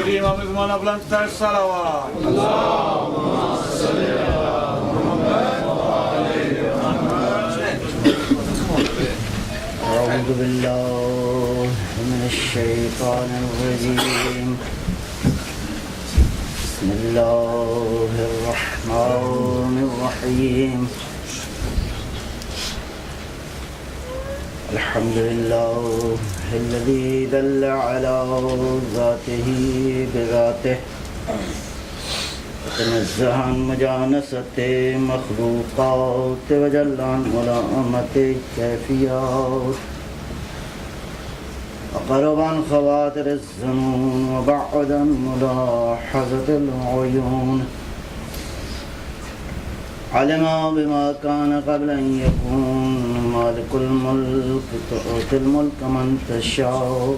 مجھے امام زمانہ بلند تر صلوات اعوذ باللہ من الشیطان الرجیم بسم اللہ الرحمن الرحیم الحمد للہ الذی دل علی ذاتہ بذاتہ تنزہ عن مجانست مخلوقات وجل عن ملائمت کیفیات وقرب عن خواطر الظنون وبعد عن ملاحظة العیون علم بما كان قبل أن يكون مالك الملك تؤتي الملك من تشاء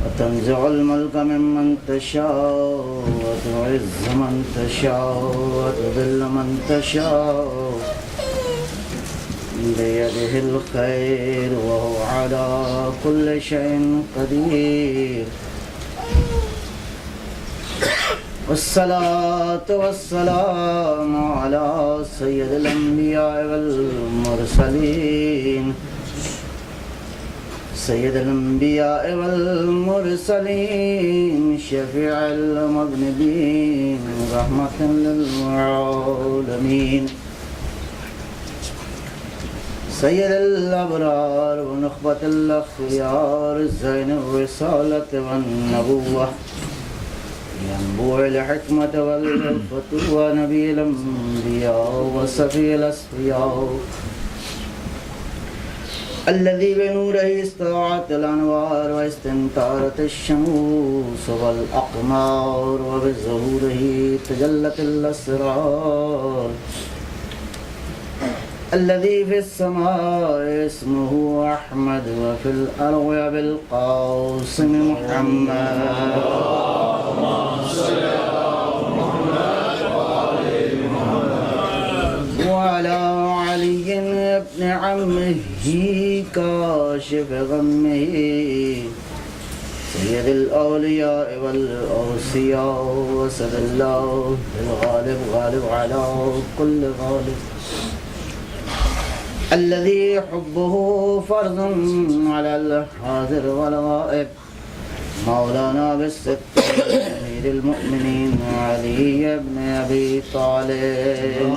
وتنزع الملك ممن تشاء وتعز من تشاء وتذل من تشاء بيده الخير وهو على كل شيء قدير والصلاة والسلام على سيد الأنبياء والمرسلين سيد الأنبياء والمرسلين شفيع المذنبين رحمة للعالمين سيد الأبرار ونخبة الأخيار زين الرسالة والنبوة ينبوع الحكمة والفتوى نبي الأنبياء وصفي الأصفياء الذي بنوره استطاعت الأنوار واستنطارت الشموس والأقمار وبظهوره تجلت الأسرار الذي في السماء اسمه أحمد وفي الأرض بالقاسم محمد وعلى علي ابن عمه كاشف غمه سيد الأولياء والأوصياء وسد الله الغالب غالب على كل غالب الذي حبه فرض على الحاضر والغائب مولانا بالست أمير المؤمنين علي بن أبي طالب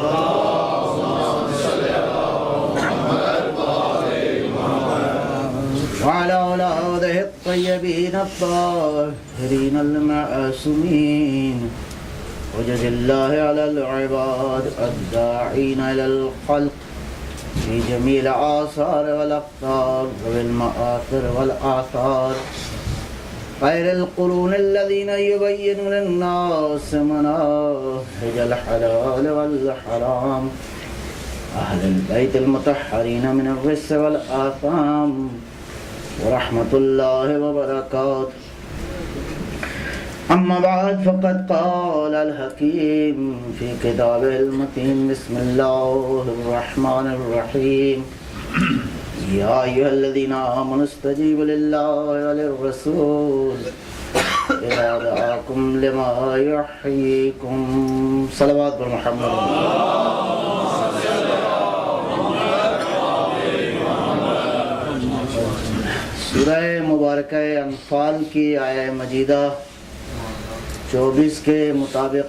وعلى أولاده الطيبين الطاهرين المعصومين وجزى الله على العباد الداعين إلى الخلق في جميع الآثار والأقطار والمآثر والآثار خير القرون الذين يبينون للناس مناهج الحلال والحرام أهل البيت المطهرين من الرجس والآثام ورحمة الله وبركاته أما بعد فقد قال الحكيم في كتابه المتين بسم الله الرحمن الرحيم يا أيها الذين آمنوا استجيبوا لله وللرسول إذا دعاكم لما يحييكم صلوات محمد سورہ مبارکہ انفال کی آیہ مجیدہ 24 کے مطابق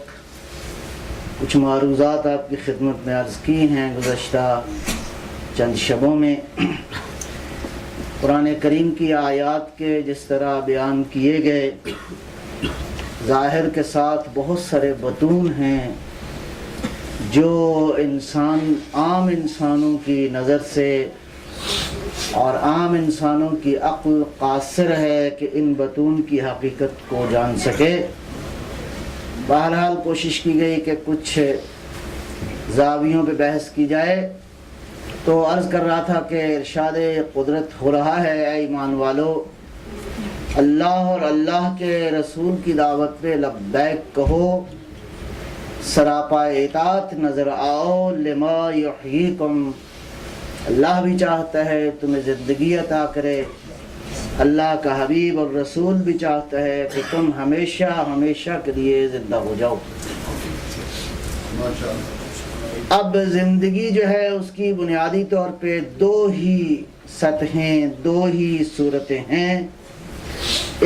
کچھ معروضات آپ کی خدمت میں عرض کی ہیں گزشتہ چند شبوں میں قرآن کریم کی آیات کے جس طرح بیان کیے گئے ظاہر کے ساتھ بہت سارے بطون ہیں جو عام انسانوں کی نظر سے اور عام انسانوں کی عقل قاصر ہے کہ ان بطون کی حقیقت کو جان سکے. بہرحال کوشش کی گئی کہ کچھ زاویوں پہ بحث کی جائے. تو عرض کر رہا تھا کہ ارشاد قدرت ہو رہا ہے اے ایمان والو، اللہ اور اللہ کے رسول کی دعوت پہ لبیک کہو، سراپا اطاعت نظر آؤ. لما یحییکم، اللہ بھی چاہتا ہے تمہیں زندگی عطا کرے، اللہ کا حبیب اور رسول بھی چاہتا ہے کہ تم ہمیشہ ہمیشہ کے لیے زندہ ہو جاؤ۔ اب زندگی جو ہے اس کی بنیادی طور پہ دو ہی سطحیں، دو ہی صورتیں ہیں۔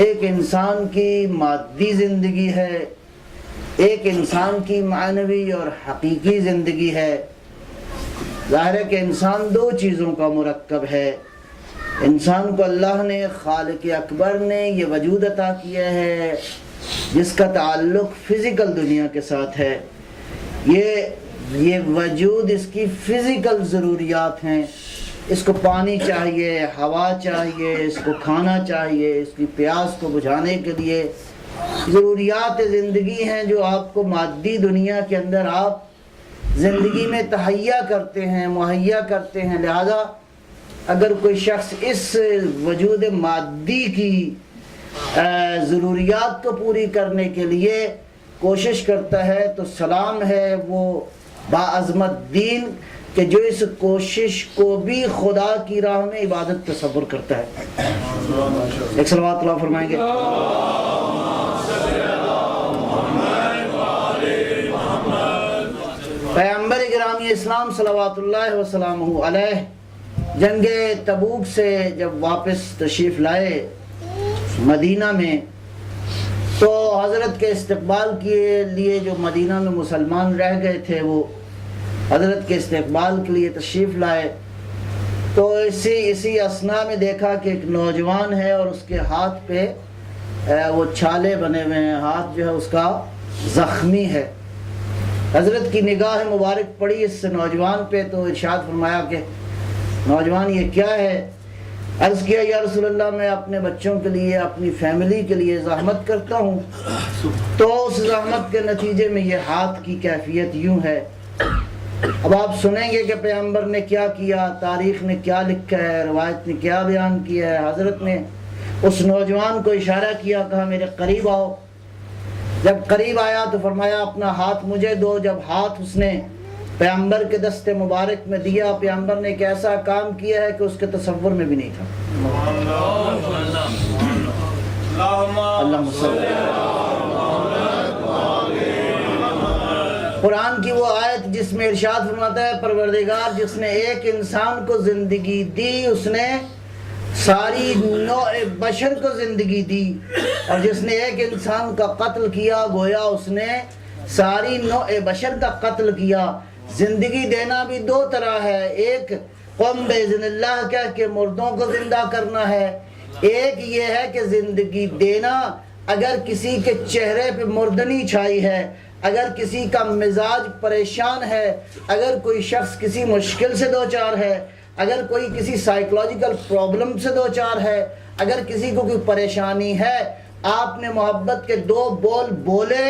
ایک انسان کی مادی زندگی ہے، ایک انسان کی معنوی اور حقیقی زندگی ہے۔ ظاہر ہے کہ انسان دو چیزوں کا مرکب ہے۔ انسان کو اللہ نے، خالق اکبر نے یہ وجود عطا کیا ہے جس کا تعلق فزیکل دنیا کے ساتھ ہے۔ یہ وجود اس کی فزیکل ضروریات ہیں۔ اس کو پانی چاہیے، ہوا چاہیے، اس کو کھانا چاہیے، اس کی پیاس کو بجھانے کے لیے ضروریات زندگی ہیں جو آپ کو مادی دنیا کے اندر آپ زندگی میں تہیا کرتے ہیں، مہیا کرتے ہیں۔ لہذا اگر کوئی شخص اس وجود مادی کی ضروریات کو پوری کرنے کے لیے کوشش کرتا ہے تو سلام ہے وہ باعظمت دین کہ جو اس کوشش کو بھی خدا کی راہ میں عبادت تصور کرتا ہے۔ ایک صلوات اللہ فرمائیں گے۔ پیغمبر گرامی اسلام صلوات اللہ وسلامہ علیہ جنگ تبوک سے جب واپس تشریف لائے مدینہ میں تو حضرت کے استقبال کے لیے جو مدینہ میں مسلمان رہ گئے تھے وہ حضرت کے استقبال کے لیے تشریف لائے تو اسی اثنا میں دیکھا کہ ایک نوجوان ہے اور اس کے ہاتھ پہ وہ چھالے بنے ہوئے ہیں، ہاتھ جو ہے اس کا زخمی ہے۔ حضرت کی نگاہ مبارک پڑی اس نوجوان پہ تو ارشاد فرمایا کہ نوجوان یہ کیا ہے؟ عرض کیا یا رسول اللہ میں اپنے بچوں کے لیے، اپنی فیملی کے لیے زحمت کرتا ہوں تو اس زحمت کے نتیجے میں یہ ہاتھ کی کیفیت یوں ہے۔ اب آپ سنیں گے کہ پیغمبر نے کیا کیا، تاریخ نے کیا لکھا ہے، روایت نے کیا بیان کیا ہے۔ حضرت نے اس نوجوان کو اشارہ کیا، کہا میرے قریب آؤ۔ جب قریب آیا تو فرمایا اپنا ہاتھ مجھے دو۔ جب ہاتھ اس نے پیغمبر کے دست مبارک میں دیا، پیغمبر نے ایک ایسا کام کیا ہے کہ اس کے تصور میں بھی نہیں تھا۔ اللہم صلی قرآن کی وہ آیت جس میں ارشاد فرماتا ہے پروردگار جس نے ایک انسان کو زندگی دی اس نے ساری نوع بشر کو زندگی دی، اور جس نے ایک انسان کا قتل کیا گویا اس نے ساری نوع بشر کا قتل کیا۔ زندگی دینا بھی دو طرح ہے، ایک قم باذن اللہ کہہ کے مردوں کو زندہ کرنا ہے، ایک یہ ہے کہ زندگی دینا اگر کسی کے چہرے پہ مردنی چھائی ہے، اگر کسی کا مزاج پریشان ہے، اگر کوئی شخص کسی مشکل سے دوچار ہے، اگر کوئی کسی سائیکولوجیکل پرابلم سے دوچار ہے، اگر کسی کو کوئی پریشانی ہے، آپ نے محبت کے دو بول بولے،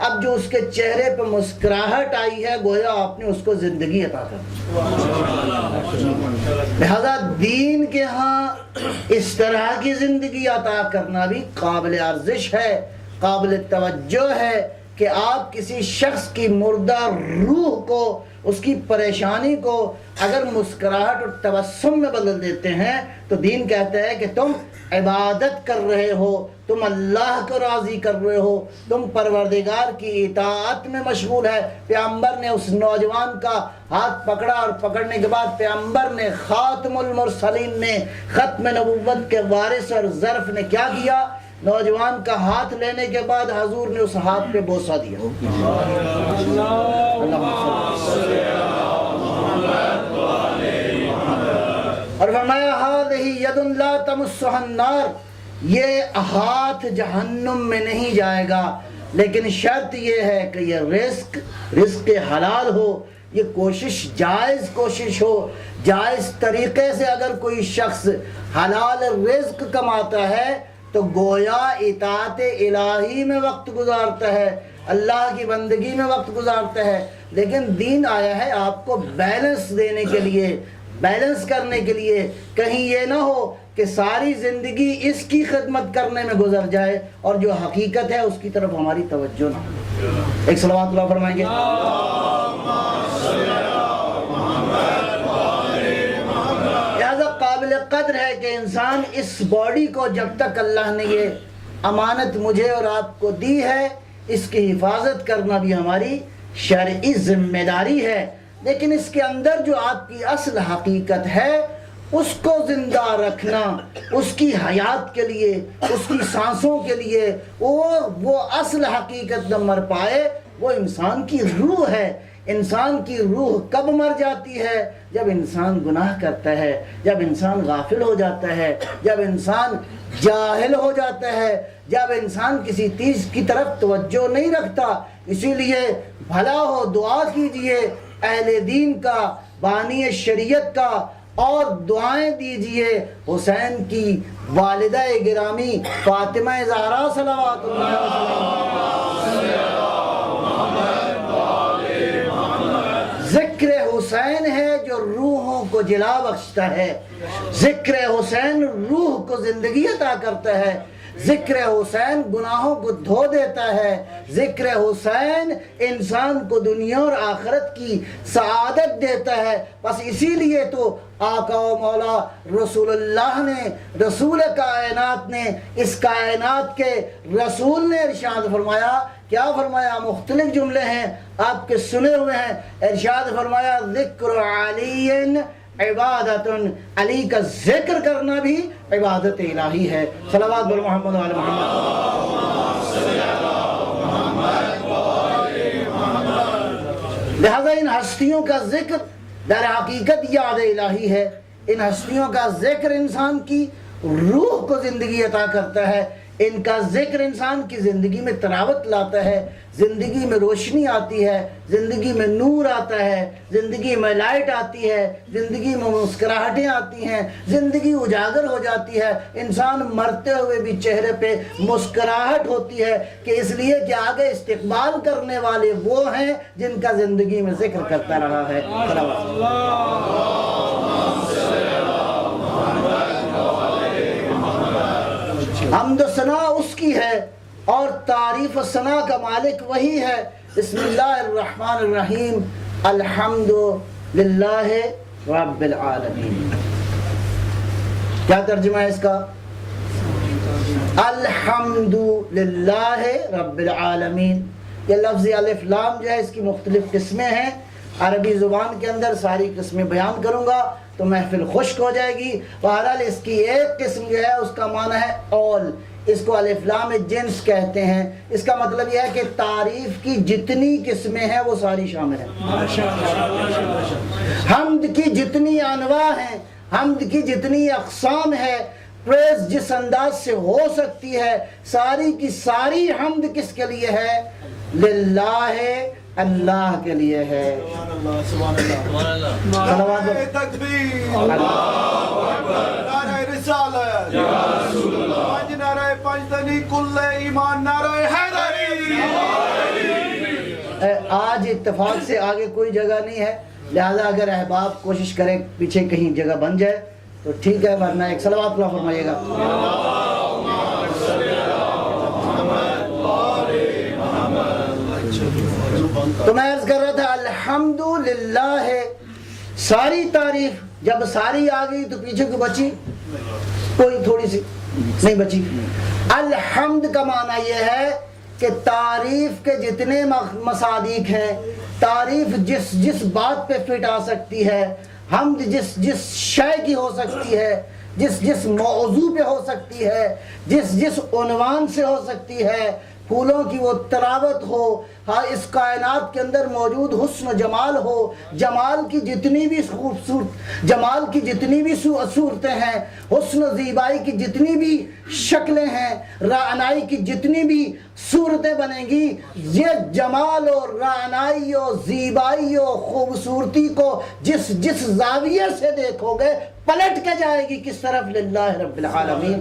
اب جو اس کے چہرے پہ مسکراہٹ آئی ہے گویا آپ نے اس کو زندگی عطا کر دی۔ لہذا دین کے ہاں اس طرح کی زندگی عطا کرنا بھی قابل ارزش ہے، قابل توجہ ہے کہ آپ کسی شخص کی مردہ روح کو، اس کی پریشانی کو اگر مسکراہٹ اور تبسم میں بدل دیتے ہیں تو دین کہتا ہے کہ تم عبادت کر رہے ہو، تم اللہ کو راضی کر رہے ہو، تم پروردگار کی اطاعت میں مشغول ہے۔ پیغمبر نے اس نوجوان کا ہاتھ پکڑا اور پکڑنے کے بعد پیغمبر نے خاتم المرسلین نے، ختم نبوت کے وارث اور ظرف نے کیا کیا؟ نوجوان کا ہاتھ لینے کے بعد حضور نے اس ہاتھ پہ بوسہ دیا۔ اور فرمایا ہذہ ید لا تمسها النار، یہ ہاتھ جہنم میں نہیں جائے گا، لیکن شرط یہ ہے کہ یہ رزق حلال ہو، یہ کوشش جائز کوشش ہو، جائز طریقے سے اگر کوئی شخص حلال رزق کماتا ہے تو گویا اطاعت الہی میں وقت گزارتا ہے، اللہ کی بندگی میں وقت گزارتا ہے۔ لیکن دین آیا ہے آپ کو بیلنس دینے کے لیے، بیلنس کرنے کے لیے، کہیں یہ نہ ہو کہ ساری زندگی اس کی خدمت کرنے میں گزر جائے اور جو حقیقت ہے اس کی طرف ہماری توجہ نہ ہو۔ ایک صلوات اللہ فرمائیں گے۔ لہذا قابل قدر ہے کہ انسان اس باڈی کو جب تک اللہ نے یہ امانت مجھے اور آپ کو دی ہے، اس کی حفاظت کرنا بھی ہماری شرعی ذمہ داری ہے، لیکن اس کے اندر جو آپ کی اصل حقیقت ہے اس کو زندہ رکھنا، اس کی حیات کے لیے، اس کی سانسوں کے لیے، وہ اصل حقیقت نہ مر پائے، وہ انسان کی روح ہے۔ انسان کی روح کب مر جاتی ہے؟ جب انسان گناہ کرتا ہے، جب انسان غافل ہو جاتا ہے، جب انسان جاہل ہو جاتا ہے، جب انسان کسی چیز کی طرف توجہ نہیں رکھتا۔ اسی لیے بھلا ہو دعا کیجئے اہل دین کا، بانی شریعت کا، اور دعائیں دیجئے حسین کی والدہ گرامی فاطمہ زہرا صلوات اللہ علیہ۔ ذکر حسین ہے جو روحوں کو جلا بخشتا ہے، ذکر حسین روح کو زندگی عطا کرتا ہے، ذکر حسین گناہوں کو دھو دیتا ہے، ذکر حسین انسان کو دنیا اور آخرت کی سعادت دیتا ہے۔ بس اسی لیے تو آقا و مولا رسول اللہ نے، رسول کائنات نے، اس کائنات کے رسول نے ارشاد فرمایا، کیا فرمایا؟ مختلف جملے ہیں آپ کے سنے ہوئے ہیں، ارشاد فرمایا ذکر علی عبادت، علی کا ذکر کرنا بھی عبادت الہی ہے۔ صلوات بر محمد و علی محمد۔ لہذا ان ہستیوں کا ذکر در حقیقت یاد الہی ہے، ان ہستیوں کا ذکر انسان کی روح کو زندگی عطا کرتا ہے، ان کا ذکر انسان کی زندگی میں تراوت لاتا ہے، زندگی میں روشنی آتی ہے، زندگی میں نور آتا ہے، زندگی میں لائٹ آتی ہے، زندگی میں مسکراہٹیں آتی ہیں، زندگی اجاگر ہو جاتی ہے، انسان مرتے ہوئے بھی چہرے پہ مسکراہٹ ہوتی ہے، کہ اس لیے کہ آگے استقبال کرنے والے وہ ہیں جن کا زندگی میں ذکر کرتا رہا ہے۔ حمد و ثنا اس کی ہے اور تعریف و ثنا کا مالک وہی ہے۔ بسم اللہ الرحمن الرحیم، الحمد للہ رب العالمین۔ کیا ترجمہ ہے اس کا؟ الحمد للہ رب العالمین۔ یہ لفظ الف لام جو ہے اس کی مختلف قسمیں ہیں، عربی زبان کے اندر ساری قسمیں بیان کروں گا تو محفل خشک ہو جائے گی۔ بہرحال اس کی ایک قسم جو ہے اس کا معنی ہے اول، اس کو الف لام جنس کہتے ہیں۔ اس کا مطلب یہ ہے کہ تعریف کی جتنی قسمیں ہیں وہ ساری شامل ہیں۔ حمد کی جتنی انواع ہیں، حمد کی جتنی اقسام ہے، پریز جس انداز سے ہو سکتی ہے، ساری کی ساری حمد کس کے لیے ہے؟ للہ ہے، اللہ کے لیے ہے۔ سبحان اللہ، نعرہ تکبیر، اللہ اکبر، نعرہ رسالت، یا رسول اللہ، پنج نعرہ پنجتنی، کل ایمان، نعرہ حیدری۔ آج اتفاق سے آگے کوئی جگہ نہیں ہے، لہذا اگر احباب کوشش کریں پیچھے کہیں جگہ بن جائے تو ٹھیک ہے، ورنہ ایک صلوات اللہ فرمائیے گا۔ تو میں عرض کر رہا تھا الحمدللہ ہے، ساری تعریف، جب ساری آ گئی تو پیچھے کو بچی کوئی تھوڑی سی نہیں بچی۔ الحمد کا معنی یہ ہے کہ تعریف کے جتنے مصادیق ہیں، تعریف جس بات پہ فٹ آ سکتی ہے، حمد جس شے کی ہو سکتی ہے، جس موضوع پہ ہو سکتی ہے، جس عنوان سے ہو سکتی ہے، پھولوں کی وہ تراوت ہو، ہاں اس کائنات کے اندر موجود حسن و جمال ہو، جمال کی جتنی بھی جمال کی جتنی بھی صورتیں ہیں، حسن و زیبائی کی جتنی بھی شکلیں ہیں، رعنائی کی جتنی بھی صورتیں بنیں گی، یہ جمال اور رعنائی اور زیبائی اور خوبصورتی کو جس زاویے سے دیکھو گے پلٹ کے جائے گی کس طرف؟ للہ رب العالمین۔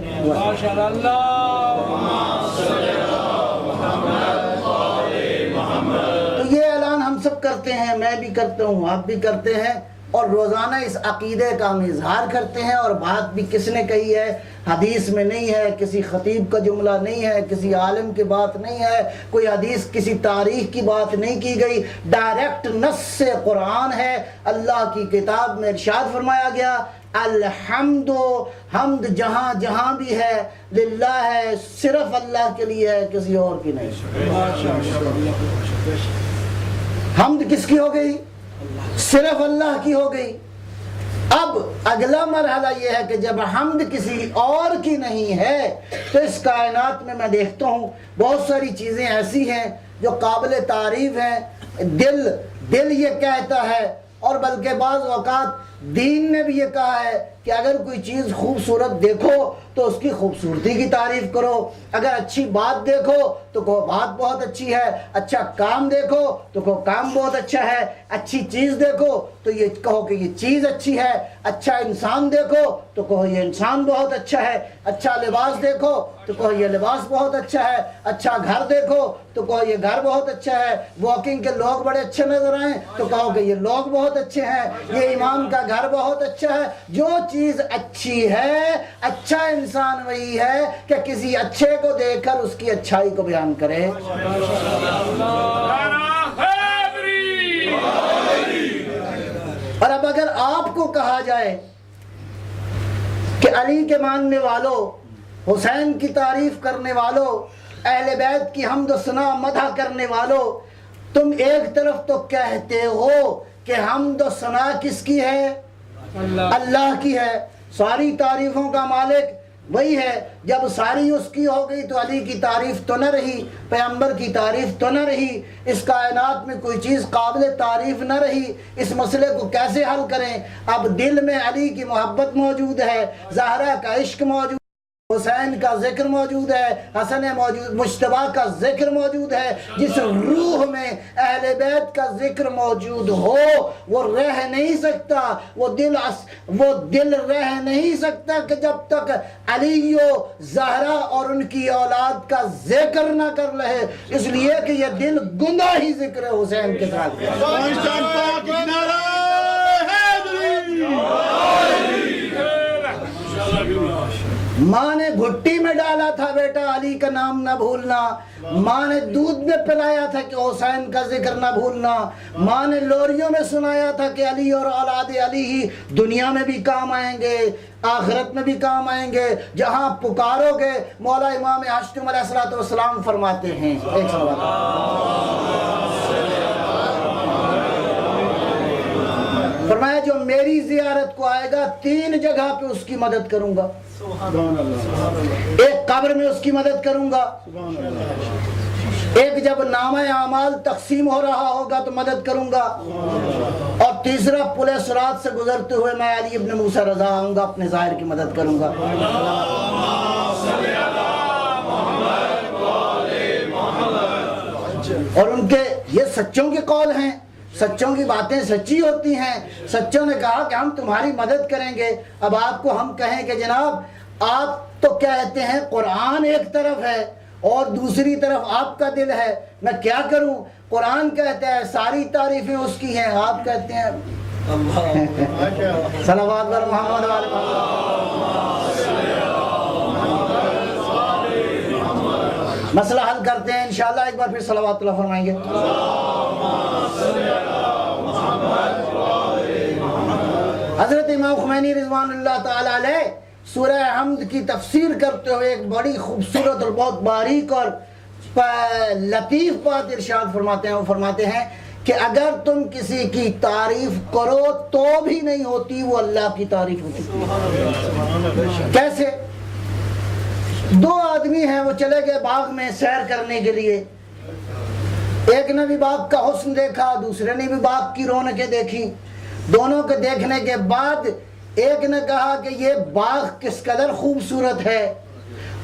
تو یہ اعلان ہم سب کرتے ہیں، میں بھی کرتا ہوں، آپ بھی کرتے ہیں اور روزانہ اس عقیدے کا ہم اظہار کرتے ہیں. اور بات بھی کس نے کہی ہے؟ حدیث میں نہیں ہے، کسی خطیب کا جملہ نہیں ہے، کسی عالم کی بات نہیں ہے، کوئی حدیث کسی تاریخ کی بات نہیں کی گئی، ڈائریکٹ نص سے قرآن ہے. اللہ کی کتاب میں ارشاد فرمایا گیا الحمد، حمد جہاں جہاں بھی ہے للہ ہے، صرف اللہ کے لیے ہے، کسی اور کی نہیں. حمد کس کی ہو گئی؟ صرف اللہ کی ہو گئی. اب اگلا مرحلہ یہ ہے کہ جب حمد کسی اور کی نہیں ہے تو اس کائنات میں دیکھتا ہوں بہت ساری چیزیں ایسی ہیں جو قابل تعریف ہیں. دل یہ کہتا ہے، اور بلکہ بعض اوقات دین نے بھی یہ کہا ہے کہ اگر کوئی چیز خوبصورت دیکھو تو اس کی خوبصورتی کی تعریف کرو، اگر اچھی بات دیکھو تو کہو بات بہت اچھی ہے، اچھا کام دیکھو تو کہو کام بہت اچھا ہے، اچھی چیز دیکھو تو یہ کہو کہ یہ چیز اچھی ہے، اچھا انسان دیکھو تو کہو یہ انسان بہت اچھا ہے، اچھا لباس دیکھو تو کہو یہ لباس بہت اچھا ہے، اچھا گھر دیکھو تو کہو یہ گھر بہت اچھا ہے، واکنگ کے لوگ بڑے اچھے نظر آئیں تو کہو کہ یہ لوگ بہت اچھے ہیں، یہ امام کا گھر بہت اچھا ہے. جو چیز اچھی ہے، اچھا انسان وہی ہے کہ کسی اچھے کو دیکھ کر اس کی اچھائی کو بیان کرے. اور اب اگر آپ کو کہا جائے کہ علی کے ماننے والوں، حسین کی تعریف کرنے والوں، اہل بیت کی حمد و ثنا مدح کرنے والوں، تم ایک طرف تو کہتے ہو کہ حمد و ثنا کس کی ہے؟ اللہ کی ہے، ساری تعریفوں کا مالک وہی ہے. جب ساری اس کی ہو گئی تو علی کی تعریف تو نہ رہی، پیغمبر کی تعریف تو نہ رہی، اس کائنات میں کوئی چیز قابل تعریف نہ رہی. اس مسئلے کو کیسے حل کریں؟ اب دل میں علی کی محبت موجود ہے، زہرا کا عشق موجود، حسین کا ذکر موجود ہے، حسن موجود، مجتبی کا ذکر موجود ہے. جس روح میں اہل بیت کا ذکر موجود ہو وہ رہ نہیں سکتا، وہ دل رہ نہیں سکتا کہ جب تک علی و زہرا اور ان کی اولاد کا ذکر نہ کر رہے، اس لیے کہ یہ دل گندا ہی ذکر حسین کے ساتھ. ماں نے گھٹی میں ڈالا تھا بیٹا علی کا نام نہ بھولنا، ماں نے دودھ میں پلایا تھا کہ حسین کا ذکر نہ بھولنا، ماں نے لوریوں میں سنایا تھا کہ علی اور اولاد علی ہی دنیا میں بھی کام آئیں گے، آخرت میں بھی کام آئیں گے. جہاں پکارو گے مولا امام ہاشم علیہ السلام فرماتے ہیں، ایک سوال فرمایا جو میری زیارت کو آئے گا 3 جگہ پہ اس کی مدد کروں گا. ایک قبر میں اس کی مدد کروں گا، ایک جب نامہ اعمال تقسیم ہو رہا ہوگا تو مدد کروں گا، اور تیسرا پل صراط سے گزرتے ہوئے میں علی ابن موسیٰ رضا آؤں گا، اپنے ظاہر کی مدد کروں گا. اور ان کے یہ سچوں کے قول ہیں، سچوں کی باتیں سچی ہوتی ہیں. سچوں نے کہا کہ ہم تمہاری مدد کریں گے. اب آپ کو ہم کہیں کہ جناب آپ تو کہتے ہیں قرآن ایک طرف ہے اور دوسری طرف آپ کا دل ہے، میں کیا کروں؟ قرآن کہتا ہے ساری تعریفیں اس کی ہیں، آپ کہتے ہیں صلوات بر محمد وآل محمد. مسئلہ حل کرتے ہیں انشاءاللہ. ایک بار پھر صلوات اللہ فرمائیں گے. حضرت امام خمینی رضوان اللہ تعالی علیہ سورہ حمد کی تفسیر کرتے ہوئے ایک بڑی خوبصورت اور بہت باریک اور لطیف بات ارشاد فرماتے ہیں. وہ فرماتے ہیں کہ اگر تم کسی کی تعریف کرو تو بھی نہیں ہوتی، وہ اللہ کی تعریف ہوتی. کیسے؟ 2 آدمی ہیں، وہ چلے گئے باغ میں سیر کرنے کے لیے. ایک نے بھی باغ کا حسن دیکھا، دوسرے نے بھی باغ کی رونقیں دیکھی. دونوں کے دیکھنے کے بعد ایک نے کہا کہ یہ باغ کس قدر خوبصورت ہے،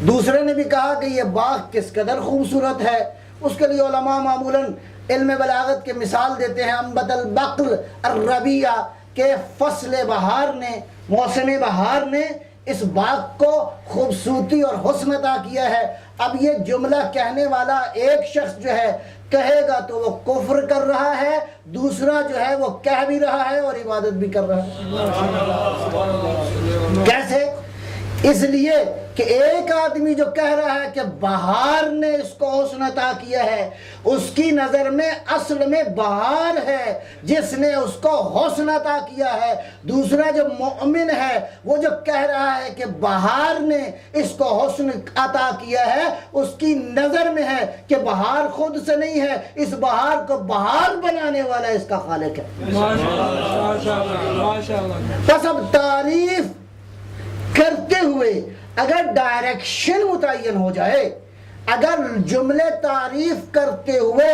دوسرے نے بھی کہا کہ یہ باغ کس قدر خوبصورت ہے. اس کے لیے علماء معمولاً علم بلاغت کے مثال دیتے ہیں. انبت البقل الربیع کہ فصل بہار نے، موسم بہار نے اس باغ کو خوبصورتی اور حسن عطا کیا ہے۔ اب یہ جملہ کہنے والا ایک شخص جو ہے کہے گا تو وہ کفر کر رہا ہے، دوسرا جو ہے وہ کہہ بھی رہا ہے اور عبادت بھی کر رہا ہے۔ کیسے؟ اس لیے کہ ایک آدمی جو کہہ رہا ہے کہ بہار نے اس کو حسن عطا کیا ہے، اس کی نظر میں اصل میں بہار ہے جس نے اس کو حسن عطا کیا ہے۔ دوسرا جو مومن ہے وہ جو کہہ رہا ہے کہ بہار نے اس کو حسن عطا کیا ہے، اس کی نظر میں ہے کہ بہار خود سے نہیں ہے، اس بہار کو بہار بنانے والا اس کا خالق ہے۔ پس اب تعریف کرتے ہوئے اگر ڈائریکشن متعین ہو جائے، اگر جملے تعریف کرتے ہوئے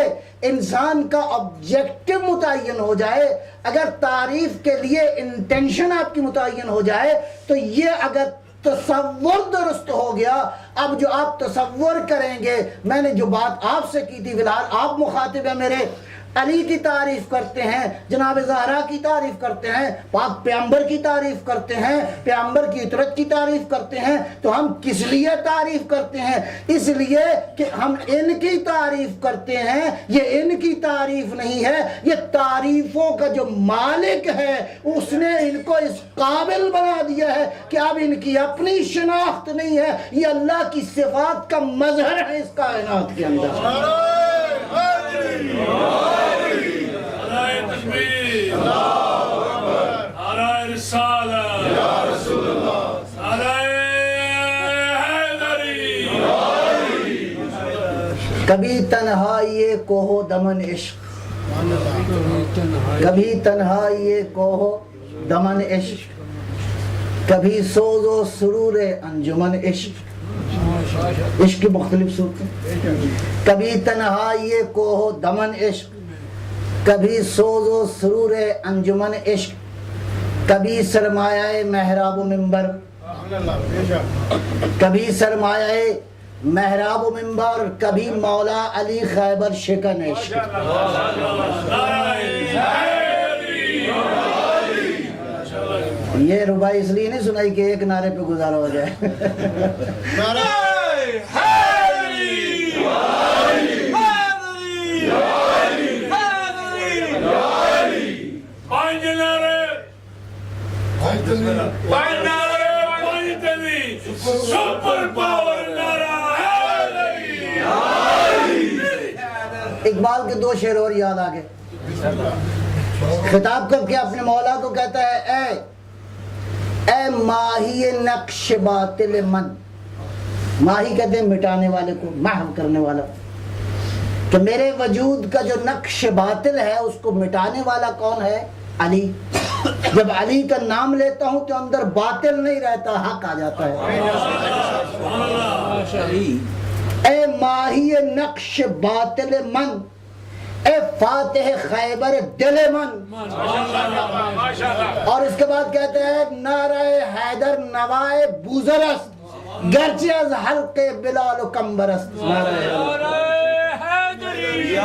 انسان کا آبجیکٹو متعین ہو جائے، اگر تعریف کے لیے انٹینشن آپ کی متعین ہو جائے، تو یہ اگر تصور درست ہو گیا، اب جو آپ تصور کریں گے، میں نے جو بات آپ سے کی تھی، فی الحال آپ مخاطب ہیں میرے، علی کی تعریف کرتے ہیں، جناب زہرا کی تعریف کرتے ہیں، پاک پیغمبر کی تعریف کرتے ہیں، پیغمبر کی اطرت کی تعریف کرتے ہیں، تو ہم کس لیے تعریف کرتے ہیں؟ اس لیے کہ ہم ان کی تعریف کرتے ہیں، یہ ان کی تعریف نہیں ہے، یہ تعریفوں کا جو مالک ہے اس نے ان کو اس قابل بنا دیا ہے کہ اب ان کی اپنی شناخت نہیں ہے، یہ اللہ کی صفات کا مظہر ہے اس کائنات کے اندر۔ کبھی تنہائی کوہ دمن عشق، کبھی تنہائی کوہ دمن عشق، کبھی سوز و سرور انجمن عشق۔ عشق کی مختلف صورتیں، کبھی تنہائی کوہ دمن عشق، کبھی سوز و سرور انجمن عشق، کبھی سرمایہ محراب و منبر، کبھی سرمایہ محراب و منبر، کبھی مولا علی خیبر شکن عشق۔ یہ ربائی اس لیے نہیں سنائی کہ ایک نعرے پہ گزارا ہو جائے۔ اقبال کے دو شعر اور یاد آگے، خطاب کر کے اپنے مولا کو کہتا ہے، اے ماہی نقش باطل من، ماہی کہتے ہیں مٹانے والے کو، محو کرنے والا، کہ میرے وجود کا جو نقش باطل ہے اس کو مٹانے والا کون ہے؟ علی۔ جب علی کا نام لیتا ہوں تو اندر باطل نہیں رہتا، حق آ جاتا ہے۔ اے ماہی نقش باطل من، اے فاتح خیبر دل من۔ اور اس کے بعد کہتے ہیں، نعرہ حیدر نوائے بوزرست، گرچہ از حلق بلال و کمبرست۔ نعرہ حیدری،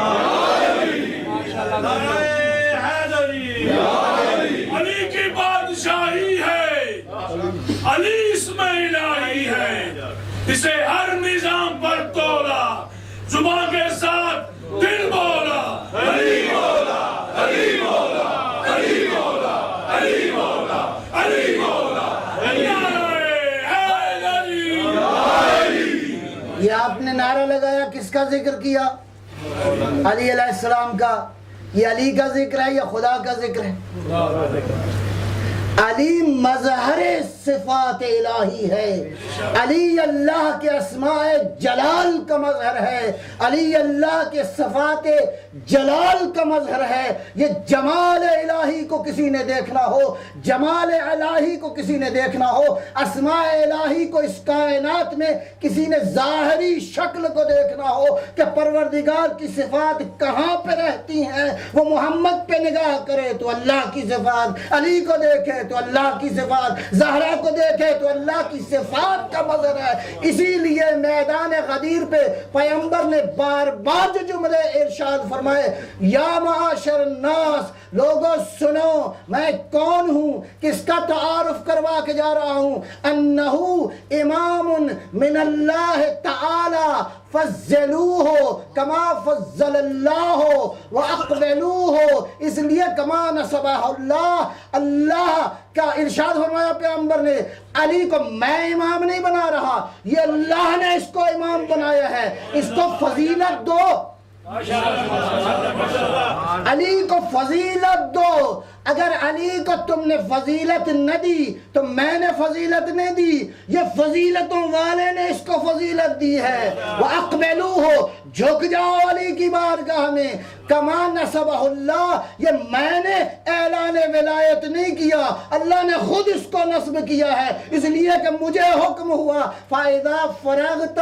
علی کی بادشاہی ہے، علی اسم الہی ہے، اسے ہر نظام پر تولا، زبان کے ساتھ دل بولا، علی مولا، علی مولا، علی مولا، علی مولا، علی مولا، یہ آپ نے نعرہ لگایا، کس کا ذکر کیا؟ علی علیہ السلام کا۔ یہ علی کا ذکر ہے یا خدا کا ذکر ہے؟ علی مظہر صفات الہی ہے، علی اللہ کے اسماء جلال کا مظہر ہے، علی اللہ کے صفات جلال کا مظہر ہے۔ یہ جمال الہی کو کسی نے دیکھنا ہو، جمال الہی کو کسی نے دیکھنا ہو، اسماء الہی کو اس کائنات میں کسی نے ظاہری شکل کو دیکھنا ہو کہ پروردگار کی صفات کہاں پہ رہتی ہیں، وہ محمد پہ نگاہ کرے تو اللہ کی صفات، علی کو دیکھے دیکھیں تو اللہ کی صفات، زہرا کو دیکھیں تو اللہ کی صفات کا مظہر ہے۔ اسی لیے میدان غدیر پہ پیغمبر نے بار بار جو جملے ارشاد فرمائے، یا معاشر الناس، لوگوں سنو میں کون ہوں، کس کا تعارف کروا کے جا رہا ہوں، انہو امام من اللہ تعالی فضلوہ کما فضل اللہ واقبلوہ، اس لیے کما نصبہ اللہ، اللہ کا ارشاد فرمایا پیغمبر نے، علی کو میں امام نہیں بنا رہا، یہ اللہ نے اس کو امام بنایا ہے، اس کو فضیلت دو، علی کو فضیلت دو۔ اگر علی کو تم نے فضیلت نہ دی تو میں نے فضیلت نہیں دی، یہ فضیلتوں والے نے اس کو فضیلت دی ہے۔ وَأَقْبَلُوهُ، جھک جاؤ علی کی بارگاہ میں، کما نصبہ اللہ، یہ میں نے اعلان ولایت نہیں کیا، اللہ نے خود اس کو نصب کیا ہے، اس لیے کہ مجھے حکم ہوا فَإِذَا فَرَغْتَ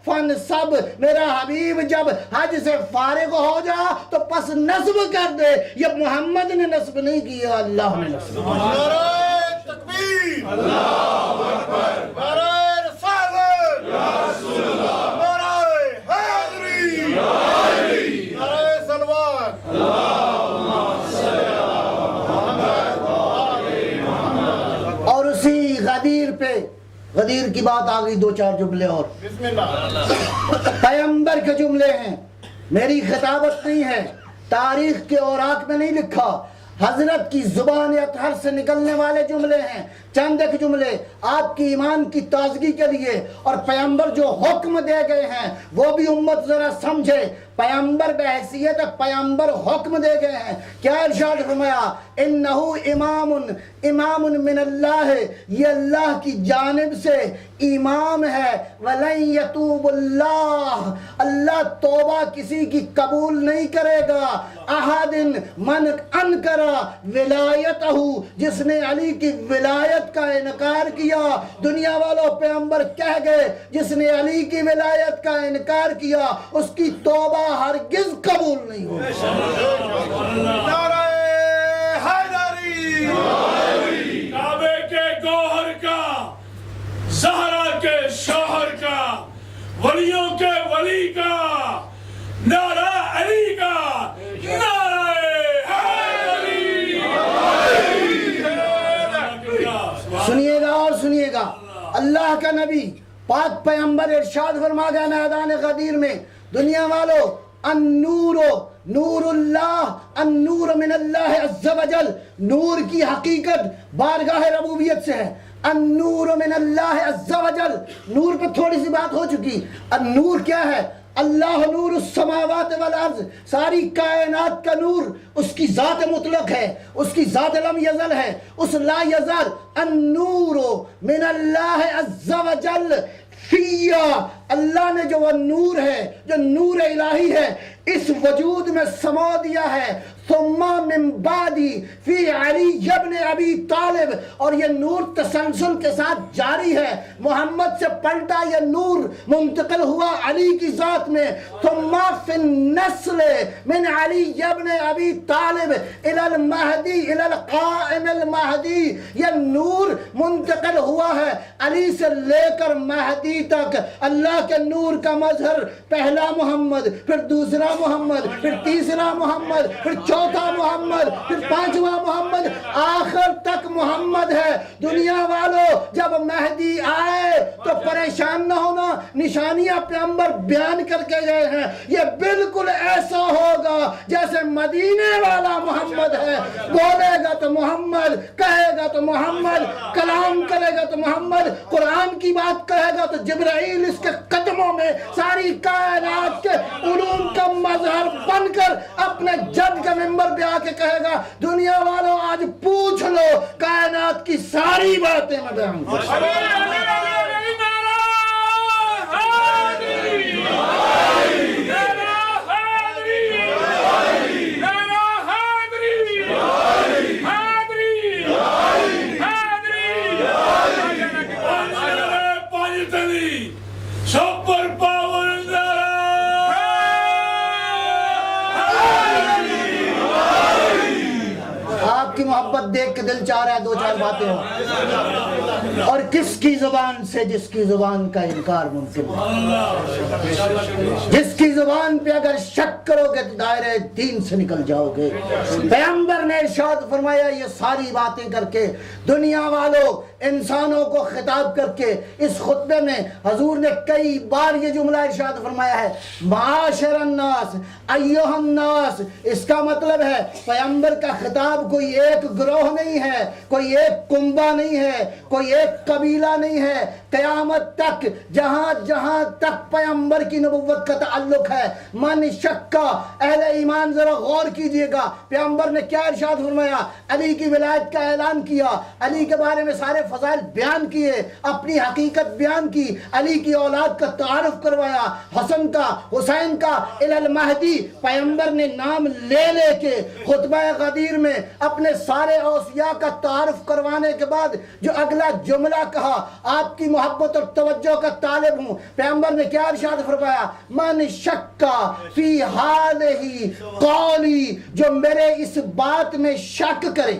فَانْصَبْ، میرا حبیب جب حج سے فارغ ہو جا تو پس نصب کر دے، یہ محمد نے نصب نہیں کیا، اللہ نے نصب کیا۔ نعرہ تکبیر، اللہ اکبر، نعرہ رسالت، یا رسول اللہ، نعرہ حیدری، یا علی، نعرہ صلوات، اللہم صلی اللہ۔ اور اسی غدیر پہ، غدیر کی بات آ گئی، دو چار جملے اور بسم اللہ۔ پیغمبر کے جملے ہیں، میری خطابت نہیں ہے، تاریخ کے اوراق میں نہیں لکھا، حضرت کی زبان اطہر سے نکلنے والے جملے ہیں، چند ایک جملے آپ کی ایمان کی تازگی کے لیے، اور پیغمبر جو حکم دے گئے ہیں وہ بھی امت ذرا سمجھے۔ پیغمبر بحیثیت پیغمبر حکم دے گئے ہیں، کیا ارشاد فرمایا، انہو امام من اللہ، یہ اللہ کی جانب سے امام ہے، وَلَن يَتُوبُ اللَّهُ، اللہ توبہ کسی کی قبول نہیں کرے گا، احد من انکر ولایتہ، جس نے علی کی ولایت کا انکار کیا، دنیا والوں پیغمبر کہہ گئے جس نے علی کی ولایت کا انکار کیا اس کی توبہ ہرگز قبول نہیں ہوگی۔ نعرہ حیدری، کعبے کے گوہر کا، زہرا کے شوہر کا، ولیوں کے ولی کا، نعرہ علی کا، نعرہ حیدری۔ سنیے گا اور سنیے گا، اللہ کا نبی پاک پیغمبر ارشاد فرما گیا میدان غدیر میں، دنیا والو النور نور اللہ، النور من اللہ عز و جل، نور کی حقیقت بارگاہ ربوبیت سے ہے، النور من اللہ عز و جل، نور پہ تھوڑی سی بات ہو چکی، النور کیا ہے؟ اللہ نور السماوات والارض، ساری کائنات کا نور اس کی ذات مطلق ہے، اس کی ذات لم یزل ہے، اس لا یزل، النور من اللہ عز و جل فیہ، اللہ نے جو وہ نور ہے، جو نور الہی ہے اس وجود میں سما دیا ہے، ثم من بعدی فی علی ابن ابی طالب، اور یہ نور تسلسل کے ساتھ جاری ہے، محمد سے پلٹا یہ نور منتقل ہوا علی کی ذات میں، ثم فی النسل من علی ابن ابی طالب الی المہدی الی القائم المہدی، یہ نور منتقل ہوا ہے علی سے لے کر مہدی تک، اللہ کے نور کا مظہر پہلا محمد، پھر دوسرا محمد، پھر تیسرا محمد، پھر چوتھا محمد، پھر پانچواں محمد، آخر تک محمد ہے۔ دنیا والوں جب مہدی آئے تو پریشان نہ ہونا، نشانیاں پیغمبر بیان کر کے گئے ہیں، یہ بالکل ایسا ہوگا جیسے مدینے والا محمد ہے، بولے گا تو محمد، کہے گا تو محمد، کلام کرے گا تو محمد، قرآن کی بات کہے گا تو جبرائیل اس کے قدموں میں ساری کائنات کے علوم کا مظہر بن کر اپنے جد کے منبر پہ آ کے کہے گا، دنیا والوں آج پوچھ لو کائنات کی ساری باتیں میں بیان کروں۔ سب دیکھ کے دل چاہ رہا ہے دو چار باتیں ہوں. اور کس کی زبان سے؟ جس کی زبان کا انکار ممکن ہے. جس کی زبان پہ اگر شک کرو گے تو دائرہ دین سے نکل جاؤ گے. پیغمبر نے ارشاد فرمایا یہ ساری باتیں کر کے دنیا والوں انسانوں کو خطاب کر کے اس خطبے میں حضور نے کئی بار یہ جملہ ارشاد فرمایا ہے معاشر الناس ایھا الناس. اس کا مطلب ہے پیغمبر کا خطاب کوئی ایک گروہ نہیں ہے, کوئی ایک کنبہ نہیں ہے, کوئی ایک قبیلہ نہیں ہے. قیامت تک جہاں جہاں تک پیغمبر کی نبوت کا تعلق ہے من شکا. اہل ایمان ذرا غور کیجئے گا پیغمبر نے کیا ارشاد فرمایا. علی کی ولایت کا اعلان کیا, علی کے بارے میں سارے فضائل بیان کیے, اپنی حقیقت بیان کی, علی کی اولاد کا تعارف کروایا, حسن کا حسین کا الی المہدی. پیغمبر نے نام لے لے کے خطبہ غدیر میں اپنے سارے اوصیاء کا تعارف کروانے کے بعد جو اگلا جملہ کہا, آپ کی محبت اور توجہ کا طالب ہوں. پیغمبر نے کیا ارشاد فرمایا من شکا فی ہذہ قولی. جو میرے اس بات میں شک کرے,